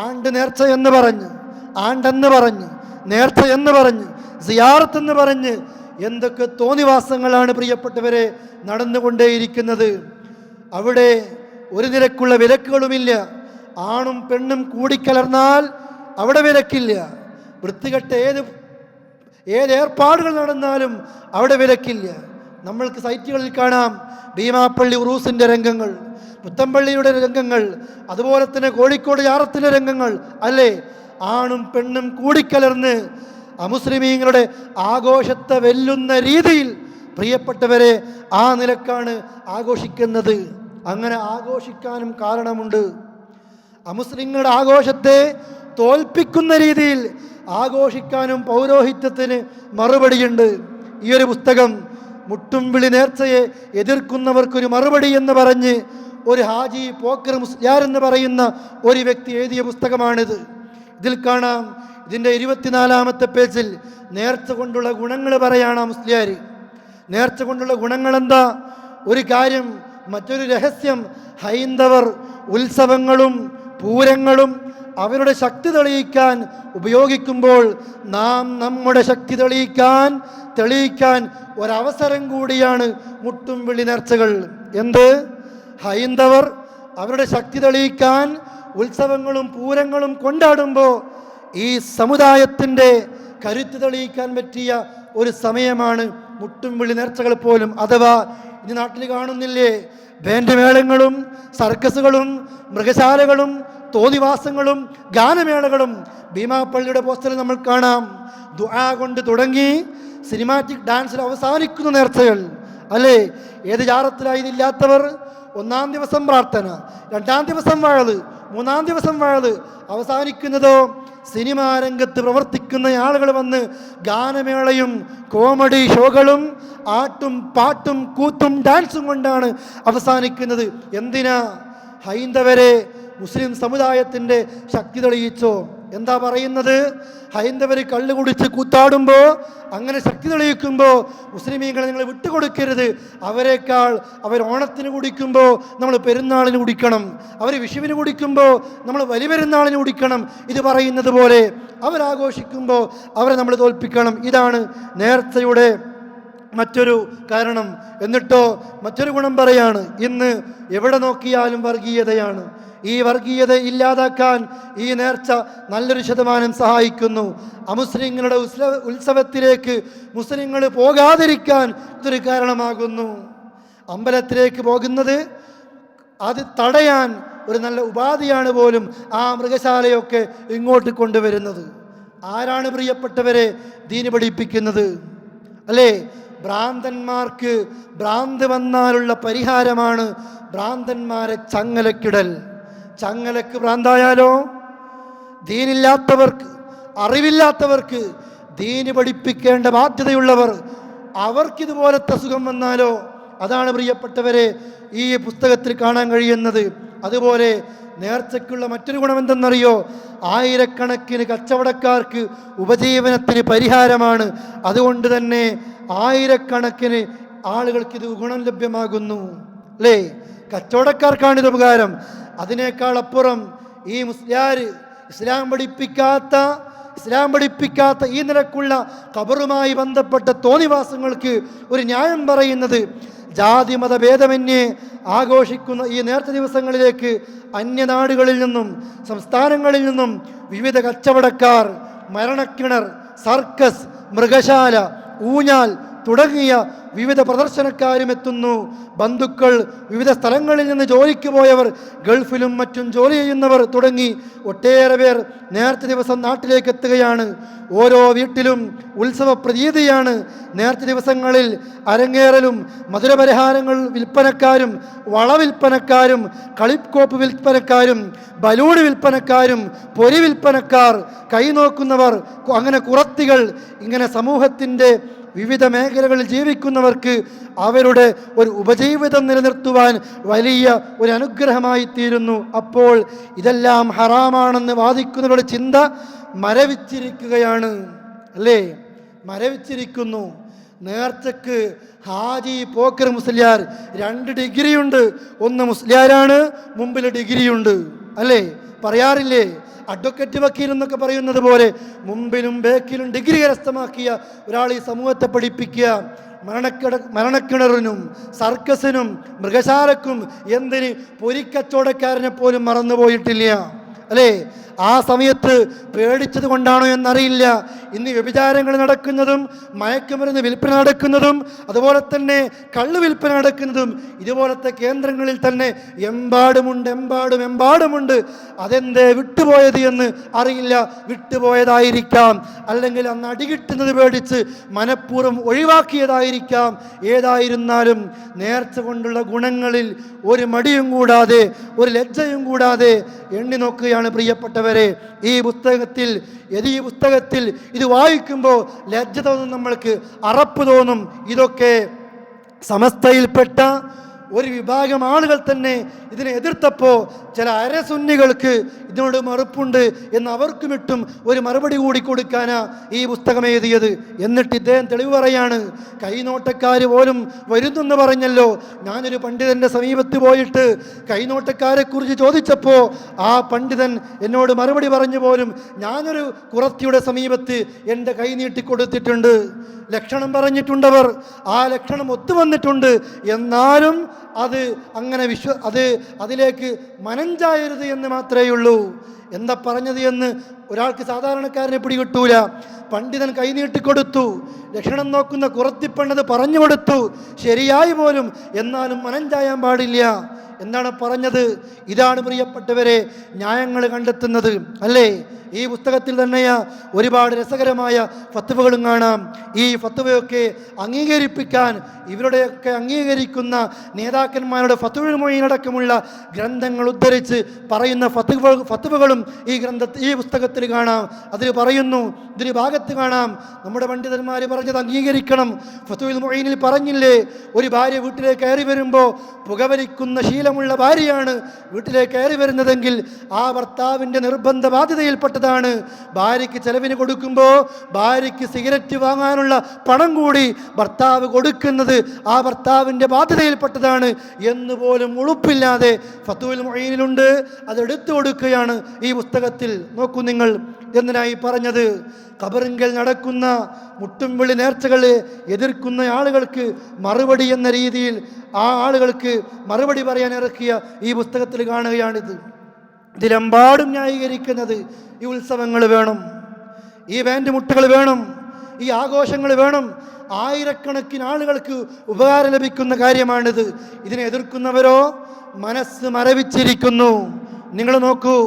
[SPEAKER 4] ആണ്ടെന്ന് പറഞ്ഞ് നേർച്ച എന്ന് പറഞ്ഞ് സിയാറത്ത് എന്ന് പറഞ്ഞ് എന്തൊക്കെ തോന്നിവാസങ്ങളാണ് പ്രിയപ്പെട്ടവരെ നടന്നുകൊണ്ടേയിരിക്കുന്നത്. അവിടെ ഒരു നിലക്കുള്ള വിലക്കുകളുമില്ല. ആണും പെണ്ണും കൂടിക്കലർന്നാൽ അവിടെ വിലക്കില്ല. വൃത്തികെട്ട ഏത് ഏർപ്പാടുകൾ നടന്നാലും അവിടെ വിലക്കില്ല. നമ്മൾക്ക് സൈറ്റുകളിൽ കാണാം ഭീമാപ്പള്ളി ഉറൂസിൻ്റെ രംഗങ്ങൾ, പുത്തമ്പള്ളിയുടെ രംഗങ്ങൾ, അതുപോലെ തന്നെ കോഴിക്കോട് ജാറത്തിൻ്റെ രംഗങ്ങൾ, അല്ലേ? ആണും പെണ്ണും കൂടിക്കലർന്ന് അമുസ്ലിമീങ്ങളുടെ ആഘോഷത്തെ വെല്ലുന്ന രീതിയിൽ പ്രിയപ്പെട്ടവരെ ആ നിലക്കാണ് ആഘോഷിക്കുന്നത്. അങ്ങനെ ആഘോഷിക്കാനും കാരണമുണ്ട്. അമുസ്ലിങ്ങളുടെ ആഘോഷത്തെ തോൽപ്പിക്കുന്ന രീതിയിൽ ആഘോഷിക്കാനും പൗരോഹിത്യത്തിന് മറുപടിയുണ്ട്. ഈ ഒരു പുസ്തകം മുട്ടും വിളി നേർച്ചയെ എതിർക്കുന്നവർക്കൊരു മറുപടി എന്ന് പറഞ്ഞ് ഒരു ഹാജി പോക്കർ മുസ്ലിയാർ എന്ന് പറയുന്ന ഒരു വ്യക്തി എഴുതിയ പുസ്തകമാണിത്. ഇതിൽ കാണാം, ഇതിൻ്റെ 24-ാമത്തെ പേജിൽ നേർച്ച കൊണ്ടുള്ള ഗുണങ്ങൾ പറയാണ് മുസ്ലിയാർ. നേർച്ച കൊണ്ടുള്ള ഗുണങ്ങൾ എന്താ? ഒരു കാര്യം, മറ്റൊരു രഹസ്യം, ഹൈന്ദവർ ഉത്സവങ്ങളും പൂരങ്ങളും അവരുടെ ശക്തി തെളിയിക്കാൻ ഉപയോഗിക്കുമ്പോൾ നാം നമ്മുടെ ശക്തി തെളിയിക്കാൻ ഒരവസരം കൂടിയാണ് മുട്ടും വിളി നേർച്ചകൾ. എന്ത്? ഹൈന്ദവർ അവരുടെ ശക്തി തെളിയിക്കാൻ ഉത്സവങ്ങളും പൂരങ്ങളും കൊണ്ടാടുമ്പോൾ ഈ സമുദായത്തിൻ്റെ കരുത്ത് തെളിയിക്കാൻ പറ്റിയ ഒരു സമയമാണ് മുട്ടും വിളി നേർച്ചകൾ പോലും. അഥവാ ഇനി നാട്ടിൽ കാണുന്നില്ലേ ബാൻഡ് മേളങ്ങളും സർക്കസുകളും മൃഗശാലകളും തോന്നിവാസങ്ങളും ഗാനമേളകളും. ഭീമാപ്പള്ളിയുടെ പോസ്റ്ററിൽ നമ്മൾ കാണാം, ദുആ കൊണ്ട് തുടങ്ങി സിനിമാറ്റിക് ഡാൻസിൽ അവസാനിക്കുന്ന നേർച്ചകൾ അല്ലേ? ഏത് ജാറത്തിലായി ഇതില്ലാത്തവർ? 1-ാം ദിവസം പ്രാർത്ഥന, 2-ാം ദിവസം വാഴ്, 3-ാം ദിവസം വാഴ്, അവസാനിക്കുന്നതോ സിനിമാ രംഗത്ത് പ്രവർത്തിക്കുന്ന ആളുകൾ വന്ന് ഗാനമേളയും കോമഡി ഷോകളും ആട്ടും പാട്ടും കൂത്തും ഡാൻസും കൊണ്ടാണ് അവസാനിക്കുന്നത്. എന്തിനാ? ഹൈന്ദവരെ മുസ്ലിം സമുദായത്തിൻ്റെ ശക്തി തെളിയിച്ചോ? എന്താ പറയുന്നത്? ഹൈന്ദവർ കള്ളു കുടിച്ച് കൂത്താടുമ്പോൾ, അങ്ങനെ ശക്തി തെളിയിക്കുമ്പോൾ മുസ്ലിമീങ്ങളെ നിങ്ങൾ വിട്ടുകൊടുക്കരുത്. അവരെക്കാൾ അവർ ഓണത്തിന് കുടിക്കുമ്പോൾ നമ്മൾ പെരുന്നാളിന് കുടിക്കണം, അവർ വിഷുവിന് കുടിക്കുമ്പോൾ നമ്മൾ വലിയ പെരുന്നാളിന് കുടിക്കണം. ഇത് പറയുന്നത് പോലെ അവരാഘോഷിക്കുമ്പോൾ അവരെ നമ്മൾ തോൽപ്പിക്കണം. ഇതാണ് നേർച്ചയുടെ മറ്റൊരു കാരണം. എന്നിട്ടോ മറ്റൊരു ഗുണം പറയാണ്, ഇന്ന് എവിടെ നോക്കിയാലും വർഗീയതയാണ്. ഈ വർഗീയത ഇല്ലാതാക്കാൻ ഈ നേർച്ച നല്ലൊരു ശതമാനം സഹായിക്കുന്നു. അമുസ്ലിങ്ങളുടെ ഉത്സവത്തിലേക്ക് മുസ്ലിങ്ങൾ പോകാതിരിക്കാൻ ഇതൊരു കാരണമാകുന്നു. അമ്പലത്തിലേക്ക് പോകുന്നത് അത് തടയാൻ ഒരു നല്ല ഉപാധിയാണ് പോലും ആ മൃഗശാലയൊക്കെ ഇങ്ങോട്ട് കൊണ്ടുവരുന്നത്. ആരാണ് പ്രിയപ്പെട്ടവരെ ദീന് പഠിപ്പിക്കുന്നത്? അല്ലേ? ഭ്രാന്തന്മാർക്ക് ഭ്രാന്ത് വന്നാലുള്ള പരിഹാരമാണ് ഭ്രാന്തന്മാരെ ചങ്ങലക്കിടൽ. ചങ്ങലക്ക് ഭ്രാന്തായാലോ? ദീനില്ലാത്തവർക്ക്, അറിവില്ലാത്തവർക്ക്, ദീന് പഠിപ്പിക്കേണ്ട ബാധ്യതയുള്ളവർ, അവർക്കിതുപോലത്തെ അസുഖം വന്നാലോ? അതാണ് പ്രിയപ്പെട്ടവരെ ഈ പുസ്തകത്തിൽ കാണാൻ കഴിയുന്നത്. അതുപോലെ നേർച്ചയ്ക്കുള്ള മറ്റൊരു ഗുണം എന്തെന്നറിയോ? ആയിരക്കണക്കിന് കച്ചവടക്കാർക്ക് ഉപജീവനത്തിന് പരിഹാരമാണ്. അതുകൊണ്ട് തന്നെ ആയിരക്കണക്കിന് ആളുകൾക്ക് ഇത് ഗുണം ലഭ്യമാകുന്നു. അല്ലേ? കച്ചവടക്കാർക്കാണിത് ഉപകാരം. അതിനേക്കാൾ അപ്പുറം ഈ മുസ്ലിയാർ ഇസ്ലാം പഠിപ്പിക്കാത്ത ഈ നിലക്കുള്ള ഖബറുമായി ബന്ധപ്പെട്ട തോന്നിവാസങ്ങൾക്ക് ഒരു ന്യായം പറയുന്നത്, ജാതി മത ഭേദമന്യേ ആഘോഷിക്കുന്ന ഈ നേർച്ച ദിവസങ്ങളിലേക്ക് അന്യനാടുകളിൽ നിന്നും സംസ്ഥാനങ്ങളിൽ നിന്നും വിവിധ കച്ചവടക്കാർ, മരണക്കിണർ, സർക്കസ്, മൃഗശാല, ഊഞ്ഞാൽ തുടങ്ങിയ വിവിധ പ്രദർശനക്കാരും എത്തുന്നു. ബന്ധുക്കൾ, വിവിധ സ്ഥലങ്ങളിൽ നിന്ന് ജോലിക്ക് പോയവർ, ഗൾഫിലും മറ്റും ജോലി ചെയ്യുന്നവർ തുടങ്ങി ഒട്ടേറെ പേർ നേർച്ച ദിവസം നാട്ടിലേക്ക് എത്തുകയാണ്. ഓരോ വീട്ടിലും ഉത്സവ പ്രതീതിയാണ്. നേർച്ച ദിവസങ്ങളിൽ അരങ്ങേറലും മധുരപലഹാരങ്ങൾ വിൽപ്പനക്കാരും, വള വിൽപ്പനക്കാരും, കളിക്കോപ്പ് വിൽപ്പനക്കാരും, ബലൂൺ വിൽപ്പനക്കാരും, പൊരി വിൽപ്പനക്കാർ, കൈനോക്കുന്നവർ, അങ്ങനെ കുറത്തികൾ, ഇങ്ങനെ സമൂഹത്തിൻ്റെ വിവിധ മേഖലകളിൽ ജീവിക്കുന്നവർക്ക് അവരുടെ ഒരു ഉപജീവിതം നിലനിർത്തുവാൻ വലിയ ഒരു അനുഗ്രഹമായി തീരുന്നു. അപ്പോൾ ഇതെല്ലാം ഹറാമാണെന്ന് വാദിക്കുന്നവരുടെ ചിന്ത മരവിച്ചിരിക്കുകയാണ്. അല്ലേ? മരവിച്ചിരിക്കുന്നു. നേർച്ചക്ക് ഹാജി പോക്കർ മുസ്ലിയാർ 2 ഡിഗ്രിയുണ്ട്. ഒന്ന് മുസ്ലിയാരാണ്, മുമ്പിൽ ഡിഗ്രിയുണ്ട്. അല്ലേ? പറയാറില്ലേ? അഡ്വക്കേറ്റ് വക്കീൽ എന്നൊക്കെ പറയുന്നത് പോലെ മുമ്പിലും ബേക്കിലും ഡിഗ്രി കരസ്ഥമാക്കിയ ഒരാൾ ഈ സമൂഹത്തെ പഠിപ്പിക്കുക. മരണക്കിണറിനും സർക്കസിനും മൃഗശാലക്കും എന്തിന് പൊരിക്കച്ചവടക്കാരനെ പോലും മറന്നുപോയിട്ടില്ല. അല്ലേ? ആ സമയത്ത് പേടിച്ചത് കൊണ്ടാണോ എന്നറിയില്ല. ഇന്ന് വ്യഭിചാരങ്ങൾ നടക്കുന്നതും മയക്കുമരുന്ന് വിൽപ്പന നടക്കുന്നതും അതുപോലെ തന്നെ കള്ള് വിൽപ്പന നടക്കുന്നതും ഇതുപോലത്തെ കേന്ദ്രങ്ങളിൽ തന്നെ എമ്പാടുമുണ്ട്. അതെന്തേ വിട്ടുപോയത് എന്ന് അറിയില്ല. വിട്ടുപോയതായിരിക്കാം, അല്ലെങ്കിൽ അന്ന് അടികിട്ടുന്നത് പേടിച്ച് മനഃപൂർവ്വം ഒഴിവാക്കിയതായിരിക്കാം. ഏതായിരുന്നാലും നേർച്ച കൊണ്ടുള്ള ഗുണങ്ങളിൽ ഒരു മടിയും കൂടാതെ, ഒരു ലജ്ജയും കൂടാതെ എണ്ണി നോക്കുകയാണ് പ്രിയപ്പെട്ടവരെ. ഈ പുസ്തകത്തിൽ ഇത് വായിക്കുമ്പോൾ ലജ്ജ തോന്നും, നമ്മൾക്ക് അറപ്പ് തോന്നും. ഇതൊക്കെ സമസ്തയിൽപ്പെട്ട ഒരു വിഭാഗം ആളുകൾ തന്നെ ഇതിനെ എതിർത്തപ്പോൾ ചില അരസുന്നികൾക്ക് ഇതിനോട് മറുപ്പുണ്ട് എന്ന് അവർക്കുമിട്ടും ഒരു മറുപടി കൂടി കൊടുക്കാനാ ഈ പുസ്തകം എഴുതിയത്. എന്നിട്ട് ഇദ്ദേഹം തെളിവ് പറയാണ്, കൈനോട്ടക്കാർ പോലും വരുന്നെന്ന് പറഞ്ഞല്ലോ. ഞാനൊരു പണ്ഡിതൻ്റെ സമീപത്ത് പോയിട്ട് കൈനോട്ടക്കാരെ കുറിച്ച് ചോദിച്ചപ്പോൾ ആ പണ്ഡിതൻ എന്നോട് മറുപടി പറഞ്ഞു പോലും, ഞാനൊരു കുറത്തിയുടെ സമീപത്ത് എൻ്റെ കൈ നീട്ടിക്കൊടുത്തിട്ടുണ്ട്, ലക്ഷണം പറഞ്ഞിട്ടുണ്ടവർ, ആ ലക്ഷണം ഒത്തുവന്നിട്ടുണ്ട്, എന്നാലും അത് അങ്ങനെ അതിലേക്ക് മനഞ്ചായരുത് എന്ന് മാത്രമേ ഉള്ളൂ. എന്താ പറഞ്ഞത് എന്ന് ഒരാൾക്ക് സാധാരണക്കാരനെ പിടികിട്ടൂല. പണ്ഡിതൻ കൈനീട്ടിക്കൊടുത്തു, ലക്ഷണം നോക്കുന്ന കുറത്തിപ്പണ്ണത് പറഞ്ഞു കൊടുത്തു, ശരിയായി പോലും, എന്നാലും മനഞ്ചായാൻ പാടില്ല. എന്താണ് പറഞ്ഞത്? ഇതാണ് പ്രിയപ്പെട്ടവരെ ന്യായങ്ങൾ കണ്ടെത്തുന്നത്, അല്ലേ? ഈ പുസ്തകത്തിൽ തന്നെയാ ഒരുപാട് രസകരമായ ഫത്വകളും കാണാം. ഈ ഫത്വയൊക്കെ അംഗീകരിപ്പിക്കാൻ ഇവരുടെയൊക്കെ അംഗീകരിക്കുന്ന നേതാക്കന്മാരുടെ ഫത്വ മൊഴിയടക്കമുള്ള ഗ്രന്ഥങ്ങൾ ഉദ്ധരിച്ച് പറയുന്ന ഫത്വകളും ഈ പുസ്തകത്തിൽ കാണാം. അതിൽ പറയുന്നു, ഇതിന് ഭാഗത്ത് കാണാം, നമ്മുടെ പണ്ഡിതന്മാർ പറഞ്ഞത് അംഗീകരിക്കണം. ഫത്വൽ മൊയ്നിൽ പറഞ്ഞില്ലേ, ഒരു ഭാര്യ വീട്ടിലേക്ക് കയറി വരുമ്പോൾ പുകവലിക്കുന്ന ശീലമുള്ള ഭാര്യയാണ് വീട്ടിലേക്ക് കയറി വരുന്നതെങ്കിൽ ആ ഭർത്താവിൻ്റെ നിർബന്ധ ബാധ്യതയിൽപ്പെട്ടതാണ്. ഭാര്യയ്ക്ക് ചെലവിന് കൊടുക്കുമ്പോൾ ഭാര്യയ്ക്ക് സിഗരറ്റ് വാങ്ങാനുള്ള പണം കൂടി ഭർത്താവ് കൊടുക്കുന്നത് ആ ഭർത്താവിൻ്റെ ബാധ്യതയിൽപ്പെട്ടതാണ് എന്ന് പോലും ഉളുപ്പില്ലാതെ ഫത്വൽ മൊയ്നിലുണ്ട്. അതെടുത്തു കൊടുക്കുകയാണ് ഈ പുസ്തകത്തിൽ. നോക്കൂ നിങ്ങൾ, എന്തിനായി പറഞ്ഞത്? ഖബറിങ്കൽ നടക്കുന്ന മുട്ടുംവിളി നേർച്ചകളെ എതിർക്കുന്ന ആളുകൾക്ക് മറുപടി എന്ന രീതിയിൽ ആ ആളുകൾക്ക് മറുപടി പറയാൻ ഇറക്കിയ ഈ പുസ്തകത്തിൽ കാണുകയാണിത്. ഇതിലെമ്പാടും ന്യായീകരിക്കുന്നത് ഈ ഉത്സവങ്ങൾ വേണം, ഈ ബാൻഡ് മുട്ടുകൾ വേണം, ഈ ആഘോഷങ്ങൾ വേണം, ആയിരക്കണക്കിന് ആളുകൾക്ക് ഉപകാരം ലഭിക്കുന്ന കാര്യമാണിത്. ഇതിനെ എതിർക്കുന്നവരോ മനസ്സ് മരവിച്ചിരിക്കുന്നു. നിങ്ങൾ നോക്കൂ,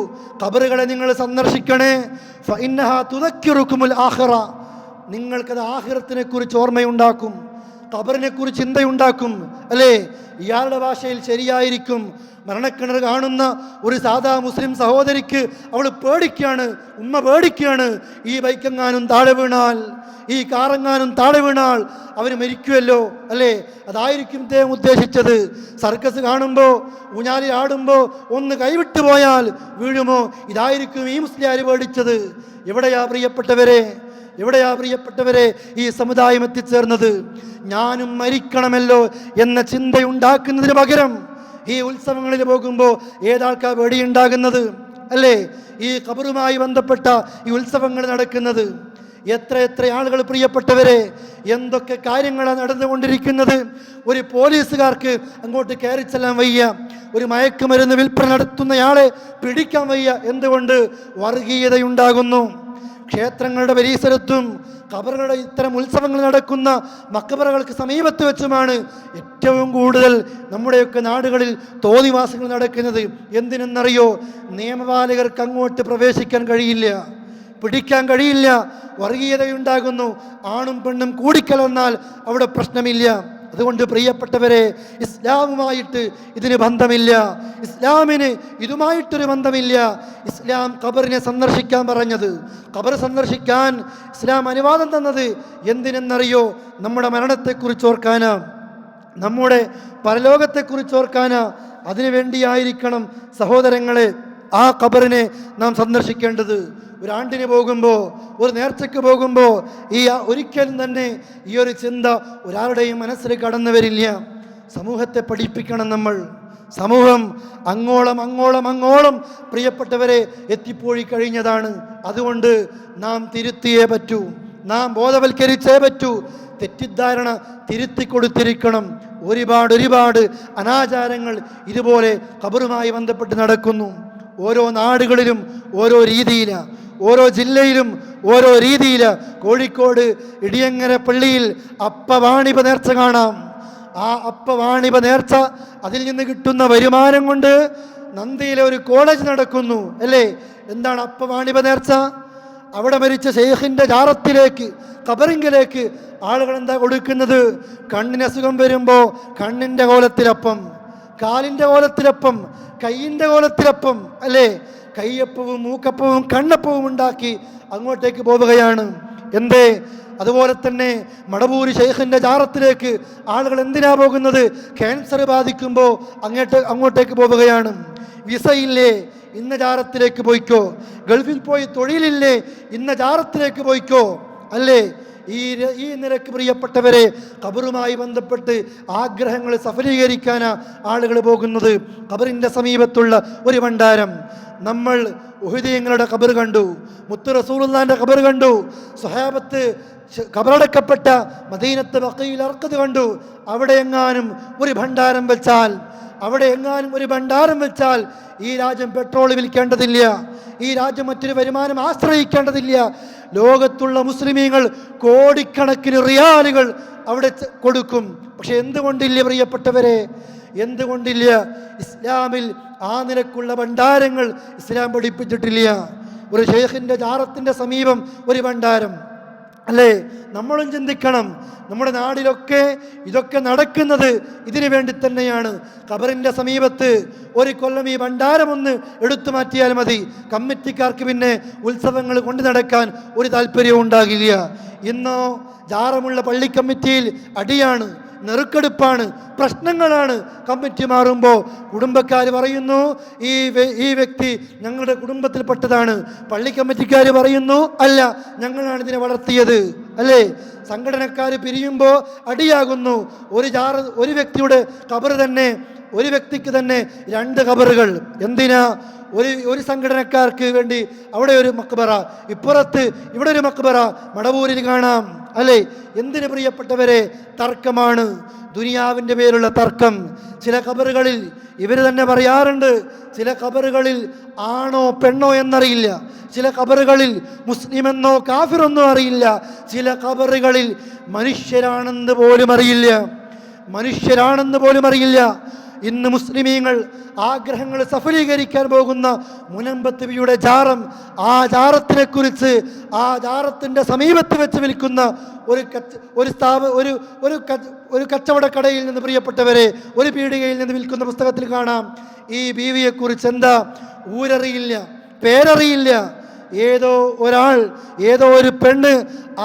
[SPEAKER 4] ഖബറുകളെ നിങ്ങൾ സന്ദർശിക്കണേ. ഫഇന്നഹാ തുദക്കിറുകുമുൽ ആഖിറ, നിങ്ങൾക്കത് ആഖിറത്തിനെ കുറിച്ച് ഓർമ്മയുണ്ടാക്കും, ഖബറിനെ കുറിച്ച് ചിന്തയുണ്ടാക്കും, അല്ലേ? ഇയാളുടെ ഭാഷയിൽ ശരിയായിരിക്കും. മരണക്കിണർ കാണുന്ന ഒരു സാധാ മുസ്ലിം സഹോദരിക്ക് അവൾ പേടിക്കുകയാണ്, ഉമ്മ പേടിക്കുകയാണ്, ഈ ബൈക്കെങ്ങാനും താഴെ വീണാൽ, ഈ കാറെങ്ങാനും താഴെ വീണാൽ അവർ മരിക്കുമല്ലോ, അല്ലേ? അതായിരിക്കും അദ്ദേഹം ഉദ്ദേശിച്ചത്. സർക്കസ് കാണുമ്പോൾ, ഊഞ്ഞാലിൽ ആടുമ്പോൾ ഒന്ന് കൈവിട്ടു പോയാൽ വീഴുമോ, ഇതായിരിക്കും ഈ മുസ്ലിയാർ പേടിച്ചത്. എവിടെയാ പ്രിയപ്പെട്ടവരെ ഈ സമുദായം എത്തിച്ചേർന്നത്? ഞാനും മരിക്കണമല്ലോ എന്ന ചിന്തയുണ്ടാക്കുന്നതിന് പകരം ഈ ഉത്സവങ്ങളിൽ പോകുമ്പോൾ ഏതാൾക്കാ പേടിയുണ്ടാകുന്നത്, അല്ലേ? ഈ ഖബറുമായി ബന്ധപ്പെട്ട ഈ ഉത്സവങ്ങൾ നടക്കുന്നത് എത്ര ആളുകൾ, പ്രിയപ്പെട്ടവരെ, എന്തൊക്കെ കാര്യങ്ങളാണ് നടന്നുകൊണ്ടിരിക്കുന്നത്. ഒരു പോലീസുകാർക്ക് അങ്ങോട്ട് കയറി ചെല്ലാൻ വയ്യ, ഒരു മയക്കുമരുന്ന് വിൽപ്പന നടത്തുന്നയാളെ പിടിക്കാൻ വയ്യ. എന്തുകൊണ്ട്? വർഗീയതയുണ്ടാകുന്നു. ക്ഷേത്രങ്ങളുടെ പരിസരത്തും ഖബറുകളുടെ ഇത്തരം ഉത്സവങ്ങൾ നടക്കുന്ന മഖബറകൾക്ക് സമീപത്ത് വെച്ചുമാണ് ഏറ്റവും കൂടുതൽ നമ്മുടെയൊക്കെ നാടുകളിൽ തോന്നിവാസങ്ങൾ നടക്കുന്നത്. എന്തിനെന്നറിയോ? നിയമപാലകർക്ക് അങ്ങോട്ട് പ്രവേശിക്കാൻ കഴിയില്ല, പിടിക്കാൻ കഴിയില്ല, വർഗീയതയുണ്ടാകുന്നു. ആണും പെണ്ണും കൂടിക്കലർന്നാൽ അവിടെ പ്രശ്നമില്ല. അതുകൊണ്ട് പ്രിയപ്പെട്ടവരെ, ഇസ്ലാമുമായിട്ട് ഇതിന് ബന്ധമില്ല, ഇസ്ലാമിന് ഇതുമായിട്ടൊരു ബന്ധമില്ല. ഇസ്ലാം ഖബറിനെ സന്ദർശിക്കാൻ പറഞ്ഞത്, ഖബർ സന്ദർശിക്കാൻ ഇസ്ലാം അനുവാദം തന്നത് എന്തിനെന്നറിയോ? നമ്മുടെ മരണത്തെക്കുറിച്ച് ഓർക്കാനാ, നമ്മുടെ പരലോകത്തെക്കുറിച്ച് ഓർക്കാനാ. അതിനു വേണ്ടിയായിരിക്കണം സഹോദരങ്ങളെ ആ ഖബറിനെ നാം സന്ദർശിക്കേണ്ടത്. ഒരാണ്ടിന് പോകുമ്പോൾ, ഒരു നേർച്ചയ്ക്ക് പോകുമ്പോൾ ഒരിക്കലും തന്നെ ഈ ഒരു ചിന്ത ഒരാളുടെയും മനസ്സിൽ കടന്നു വരില്ല. സമൂഹത്തെ പഠിപ്പിക്കണം നമ്മൾ. സമൂഹം അങ്ങോളം പ്രിയപ്പെട്ടവരെ എത്തിപ്പോയി കഴിഞ്ഞതാണ്. അതുകൊണ്ട് നാം തിരുത്തിയേ പറ്റൂ, നാം ബോധവൽക്കരിച്ചേ പറ്റൂ. തെറ്റിദ്ധാരണ തിരുത്തി കൊടുത്തിരിക്കണം. ഒരുപാട് അനാചാരങ്ങൾ ഇതുപോലെ ഖബറുമായി ബന്ധപ്പെട്ട് നടക്കുന്നു. ഓരോ നാടുകളിലും ഓരോ രീതിയിലാണ്, ഓരോ ജില്ലയിലും ഓരോ രീതിയിലാണ്. കോഴിക്കോട് ഇടിയങ്ങര പള്ളിയിൽ അപ്പവാണിപ നേർച്ച കാണാം. ആ അപ്പവാണിപ നേർച്ച, അതിൽ നിന്ന് കിട്ടുന്ന വരുമാനം കൊണ്ട് നന്ദിയിലെ ഒരു കോളേജ് നടക്കുന്നു, അല്ലേ? എന്താണ് അപ്പവാണിപ നേർച്ച? അവിടെ മരിച്ച ശൈഖിൻ്റെ ജാറത്തിലേക്ക്, ഖബറിങ്കിലേക്ക് ആളുകൾ എന്താ കൊടുക്കുന്നത്? കണ്ണിന് അസുഖം വരുമ്പോൾ കണ്ണിൻ്റെ കോലത്തിലപ്പം, കാലിൻ്റെ കോലത്തിലപ്പം, കൈയിൻ്റെ കോലത്തിലപ്പം, അല്ലേ? കയ്യപ്പവും മൂക്കപ്പവും കണ്ണപ്പവും ഉണ്ടാക്കി അങ്ങോട്ടേക്ക് പോവുകയാണ്. എന്തേ? അതുപോലെ തന്നെ മടവൂര് ശൈഖിൻ്റെ ജാറത്തിലേക്ക് ആളുകൾ എന്തിനാ പോകുന്നത്? ക്യാൻസർ ബാധിക്കുമ്പോൾ അങ്ങോട്ടേക്ക് പോവുകയാണ്. വിസയില്ലേ, ഇന്ന ജാറത്തിലേക്ക് പോയിക്കോ. ഗൾഫിൽ പോയി തൊഴിലില്ലേ, ഇന്ന ജാറത്തിലേക്ക് പോയിക്കോ. അല്ലേ? ഈ നിലക്ക് പ്രിയപ്പെട്ടവരെ, ഖബറുമായി ബന്ധപ്പെട്ട് ആഗ്രഹങ്ങൾ സഫലീകരിക്കാനാ ആളുകൾ പോകുന്നത്. ഖബറിൻ്റെ സമീപത്തുള്ള ഒരു ഭണ്ഡാരം. നമ്മൾ ഉഹുദീങ്ങളുടെ ഖബർ കണ്ടു, മുത്ത് റസൂലുള്ളാഹിന്റെ ഖബർ കണ്ടു, സ്വഹാബത്ത് ഖബറടക്കപ്പെട്ട മദീനത്ത് ബഖീൽ അർഖദ് കണ്ടു. അവിടെ എങ്ങാനും ഒരു ഭണ്ഡാരം വെച്ചാൽ ഈ രാജ്യം പെട്രോൾ വിൽക്കേണ്ടതില്ല, ഈ രാജ്യം മറ്റൊരു വരുമാനം ആശ്രയിക്കേണ്ടതില്ല. ലോകത്തുള്ള മുസ്ലിമീങ്ങൾ കോടിക്കണക്കിന് റിയാലുകൾ അവിടെ കൊടുക്കും. പക്ഷെ എന്തുകൊണ്ടില്ല പ്രിയപ്പെട്ടവരെ, എന്തുകൊണ്ടില്ല? ഇസ്ലാമിൽ ആ നിലക്കുള്ള ഭണ്ഡാരങ്ങൾ ഇസ്ലാം പഠിപ്പിച്ചിട്ടില്ല. ഒരു ഷെയ്ഖിൻ്റെ ജാറത്തിൻ്റെ സമീപം ഒരു ഭണ്ഡാരം, അല്ലേ? നമ്മളും ചിന്തിക്കണം, നമ്മുടെ നാടിലൊക്കെ ഇതൊക്കെ നടക്കുന്നത് ഇതിനു വേണ്ടി തന്നെയാണ്. ഖബറിൻ്റെ സമീപത്ത് ഒരു കൊല്ലം ഈ ഭണ്ഡാരമൊന്ന് എടുത്തു മാറ്റിയാൽ മതി. കമ്മിറ്റിക്കാർക്ക് പിന്നെ ഉത്സവങ്ങൾ കൊണ്ടു നടക്കാൻ ഒരു താല്പര്യവും ഉണ്ടാകില്ല. ഇന്നോ ജാറമുള്ള പള്ളി കമ്മിറ്റിയിൽ അടിയാണ്, നെറുക്കെടുപ്പാണ്, പ്രശ്നങ്ങളാണ്. കമ്മിറ്റി മാറുമ്പോൾ കുടുംബക്കാർ പറയുന്നു ഈ വ്യക്തി ഞങ്ങളുടെ കുടുംബത്തിൽപ്പെട്ടതാണ്. പള്ളി കമ്മിറ്റിക്കാർ പറയുന്നു അല്ല, ഞങ്ങളാണ് ഇതിനെ വളർത്തിയത്. അല്ലേ? സംഘടനക്കാർ പിരിയുമ്പോൾ അടിയാകുന്നു. ഒരു വ്യക്തിയുടെ ഖബർ തന്നെ, ഒരു വ്യക്തിക്ക് തന്നെ 2 ഖബറുകൾ. എന്തിനാ? ഒരു സംഘടനക്കാർക്ക് വേണ്ടി അവിടെ ഒരു മക്ബറ, ഇപ്പുറത്ത് ഇവിടെ ഒരു മക്ബറ മടവൂരിൽ കാണാം. അല്ലേ? എന്തിന് പ്രിയപ്പെട്ടവരെ? തർക്കമാണ്, ദുനിയാവിൻ്റെ പേരുള്ള തർക്കം. ചില ഖബറുകളിൽ ഇവർ തന്നെ പറയാറുണ്ട്, ചില ഖബറുകളിൽ ആണോ പെണ്ണോ എന്നറിയില്ല, ചില ഖബറുകളിൽ മുസ്ലിമെന്നോ കാഫിറെന്നോ അറിയില്ല, ചില ഖബറുകളിൽ മനുഷ്യരാണെന്ന് പോലും അറിയില്ല. ഇന്ന് മുസ്ലിമീങ്ങൾ ആഗ്രഹങ്ങൾ സഫലീകരിക്കാൻ പോകുന്ന മുനമ്പത്ത് ബിയുടെ ജാറം, ആ ജാറത്തിനെ കുറിച്ച്, ആ ജാറത്തിൻ്റെ സമീപത്ത് വെച്ച് വിൽക്കുന്ന ഒരു കച്ചവടക്കടയിൽ നിന്ന് പ്രിയപ്പെട്ടവരെ, ഒരു പീടികയിൽ നിന്ന് വിൽക്കുന്ന പുസ്തകത്തിൽ കാണാം, ഈ ബീവിയെക്കുറിച്ച് എന്താ ഊരറിയില്ല, പേരറിയില്ല. ഏതോ ഒരു പെണ്ണ്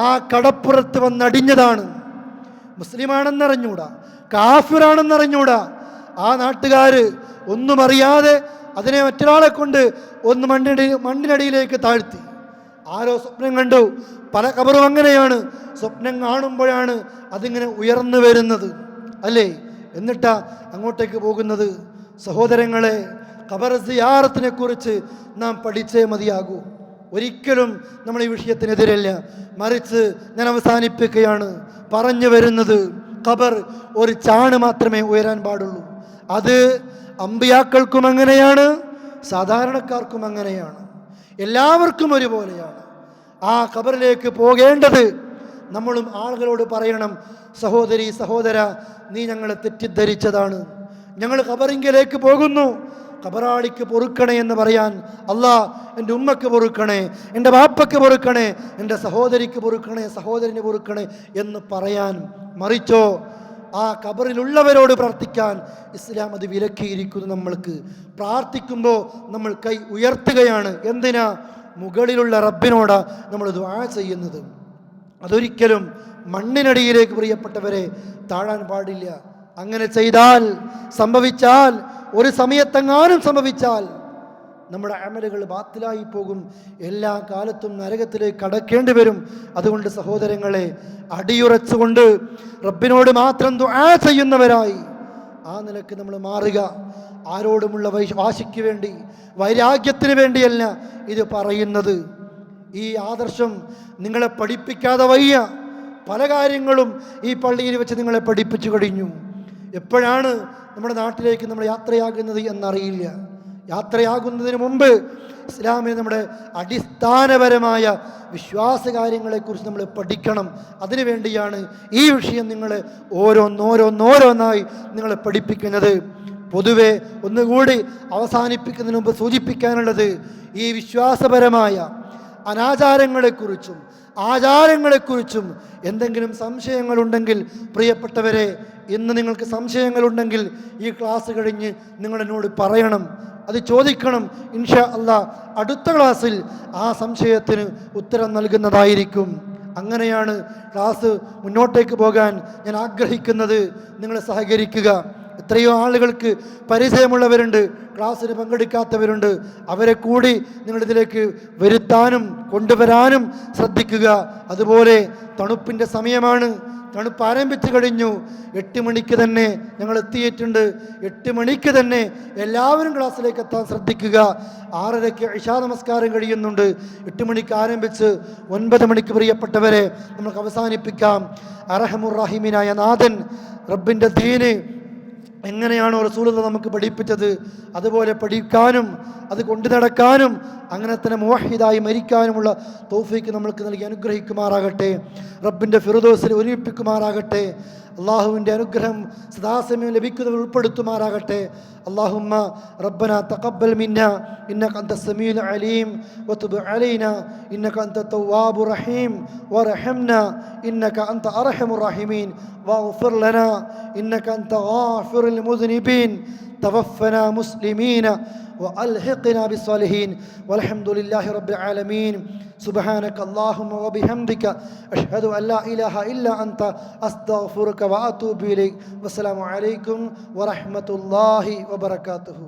[SPEAKER 4] ആ കടപ്പുറത്ത് വന്നടിഞ്ഞതാണ്. മുസ്ലിമാണെന്നറിഞ്ഞൂടാ, കാഫിറാണെന്നറിഞ്ഞൂടാ. ആ നാട്ടുകാർ ഒന്നും അറിയാതെ അതിനെ മറ്റൊരാളെ കൊണ്ട് ഒന്ന് മണ്ണിനടിയിലേക്ക് താഴ്ത്തി. ആരോ സ്വപ്നം കണ്ടു. പല ഖബറും അങ്ങനെയാണ്, സ്വപ്നം കാണുമ്പോഴാണ് അതിങ്ങനെ ഉയർന്നു വരുന്നത്. അല്ലേ? എന്നിട്ടാ അങ്ങോട്ടേക്ക് പോകുന്നത്. സഹോദരങ്ങളെ, ഖബർ സിയാറത്തിനെ കുറിച്ച് നാം പഠിച്ചേ മതിയാകൂ. ഒരിക്കലും നമ്മൾ ഈ വിഷയത്തിനെതിരല്ല, മറിച്ച് ഞാൻ അവസാനിപ്പിക്കുകയാണ്. പറഞ്ഞു വരുന്നത്, ഖബർ ഒരു ചാണ് മാത്രമേ ഉയരാൻ പാടുള്ളൂ. അത് അമ്പിയാക്കൾക്കും അങ്ങനെയാണ്, സാധാരണക്കാർക്കും അങ്ങനെയാണ്, എല്ലാവർക്കും ഒരുപോലെയാണ്. ആ ഖബറിലേക്ക് പോകേണ്ടത് നമ്മളും ആളുകളോട് പറയണം, സഹോദരി സഹോദര, നീ ഞങ്ങളെ തെറ്റിദ്ധരിച്ചതാണ്, ഞങ്ങൾ ഖബറിങ്കിലേക്ക് പോകുന്നു, ഖബറാളിക്ക് പൊറുക്കണേ എന്ന് പറയാൻ, അല്ലാ എൻ്റെ ഉമ്മക്ക് പൊറുക്കണേ, എൻ്റെ ബാപ്പയ്ക്ക് പൊറുക്കണേ, എൻ്റെ സഹോദരിക്ക് പൊറുക്കണേ, സഹോദരന് പൊറുക്കണേ എന്ന് പറയാൻ. മറിച്ചോ ആ ഖബറിലുള്ളവരോട് പ്രാർത്ഥിക്കാൻ ഇസ്ലാം അത് വിലക്കിയിരിക്കുന്നു. നമ്മൾക്ക് പ്രാർത്ഥിക്കുമ്പോൾ നമ്മൾ കൈ ഉയർത്തുകയാണ്. എന്തിനാ? മുകളിലുള്ള റബ്ബിനോടാ നമ്മൾ ദുആ ചെയ്യുന്നത്. അതൊരിക്കലും മണ്ണിനടിയിലേക്ക് പ്രിയപ്പെട്ടവരെ താഴാൻ പാടില്ല. അങ്ങനെ ചെയ്താൽ, സംഭവിച്ചാൽ, ഒരു സമയത്തെങ്ങാനും സംഭവിച്ചാൽ നമ്മുടെ അമലുകൾ ബാത്തിലായി പോകും, എല്ലാ കാലത്തും നരകത്തിലേക്ക് കടക്കേണ്ടി വരും. അതുകൊണ്ട് സഹോദരങ്ങളെ, അടിയുറച്ചുകൊണ്ട് റബ്ബിനോട് മാത്രം ദുആ ചെയ്യുന്നവരായി ആ നിലക്ക് നമ്മൾ മാറുക. ആരോടുമുള്ള വാശിക്ക് വേണ്ടി, വൈരാഗ്യത്തിന് വേണ്ടിയല്ല ഇത് പറയുന്നത്. ഈ ആദർശം നിങ്ങളെ പഠിപ്പിക്കാതെ വയ്യ. പല കാര്യങ്ങളും ഈ പള്ളിയിൽ വെച്ച് നിങ്ങളെ പഠിപ്പിച്ചു കഴിഞ്ഞു. എപ്പോഴാണ് നമ്മുടെ നാട്ടിലേക്ക് നമ്മൾ യാത്രയാകുന്നത് എന്നറിയില്ല. യാത്രയാകുന്നതിന് മുമ്പ് ഇസ്ലാമിൽ നമ്മുടെ അടിസ്ഥാനപരമായ വിശ്വാസകാര്യങ്ങളെക്കുറിച്ച് നമ്മൾ പഠിക്കണം. അതിനുവേണ്ടിയാണ് ഈ വിഷയം നിങ്ങളെ ഓരോന്നോരോന്നായി നിങ്ങളെ പഠിപ്പിക്കുന്നത്. പൊതുവെ ഒന്നുകൂടി അവസാനിപ്പിക്കുന്നതിന് മുമ്പ് സൂചിപ്പിക്കാനുള്ളത്, ഈ വിശ്വാസപരമായ അനാചാരങ്ങളെക്കുറിച്ചും ആചാരങ്ങളെക്കുറിച്ചും എന്തെങ്കിലും സംശയങ്ങളുണ്ടെങ്കിൽ പ്രിയപ്പെട്ടവരെ, ഇന്ന് നിങ്ങൾക്ക് സംശയങ്ങളുണ്ടെങ്കിൽ ഈ ക്ലാസ് കഴിഞ്ഞ് നിങ്ങളെന്നോട് പറയണം, അത് ചോദിക്കണം. ഇൻഷാ അല്ലാഹ് അടുത്ത ക്ലാസ്സിൽ ആ സംശയത്തിന് ഉത്തരം നൽകുന്നതായിരിക്കും. അങ്ങനെയാണ് ക്ലാസ് മുന്നോട്ടേക്ക് പോകാൻ ഞാൻ ആഗ്രഹിക്കുന്നത്. നിങ്ങൾ സഹകരിക്കുക. എത്രയോ ആളുകൾക്ക് പരിചയമുള്ളവരുണ്ട്, ക്ലാസ്സിന് പങ്കെടുക്കാത്തവരുണ്ട്. അവരെ കൂടി നിങ്ങളിതിലേക്ക് വരുത്താനും കൊണ്ടുവരാനും ശ്രദ്ധിക്കുക. അതുപോലെ തണുപ്പിൻ്റെ സമയമാണ്, തണുപ്പ് ആരംഭിച്ചു കഴിഞ്ഞു. 8 മണിക്ക് തന്നെ ഞങ്ങൾ എത്തിയിട്ടുണ്ട്. 8 മണിക്ക് തന്നെ എല്ലാവരും ക്ലാസ്സിലേക്ക് എത്താൻ ശ്രദ്ധിക്കുക. 6:30 ഇശാ നമസ്കാരം കഴിയുന്നുണ്ട്. 8 മണിക്ക് ആരംഭിച്ച് 9 മണിക്ക് പ്രിയപ്പെട്ടവരെ നമുക്ക് അവസാനിപ്പിക്കാം. അർഹമുർ-റഹീമീനായ നാഥൻ റബ്ബിൻ്റെ ദീന് എങ്ങനെയാണോ റസൂലുള്ളാഹി നമുക്ക് പഠിപ്പിച്ചത് അതുപോലെ പഠിക്കാനും അത് കൊണ്ടു നടക്കാനും അങ്ങനെ തന്നെ മുവഹിദായി മരിക്കാനുമുള്ള തൗഫീക്ക് നമ്മൾക്ക് നൽകി അനുഗ്രഹിക്കുമാറാകട്ടെ. റബ്ബിൻ്റെ ഫിർദൗസിൽ ഒരുമിപ്പിക്കുമാറാകട്ടെ. അള്ളാഹുവിൻ്റെ അനുഗ്രഹം സദാസമയം ലഭിക്കുന്നവർ ഉൾപ്പെടുത്തുമാറാകട്ടെ. اللهم ربنا تقبل منا إنك أنت السميع العليم وتب علينا إنك أنت التواب الرحيم وارحمنا إنك أنت أرحم الراحمين واغفر لنا إنك أنت غافر المذنبين توفنا مسلمين وألحقنا بالصالحين والحمد لله رب العالمين. سبحانك اللهم وبحمدك أشهد أن لا إله إلا أنت أستغفرك وأتوب إليك. والسلام عليكم ورحمة الله وبركاته.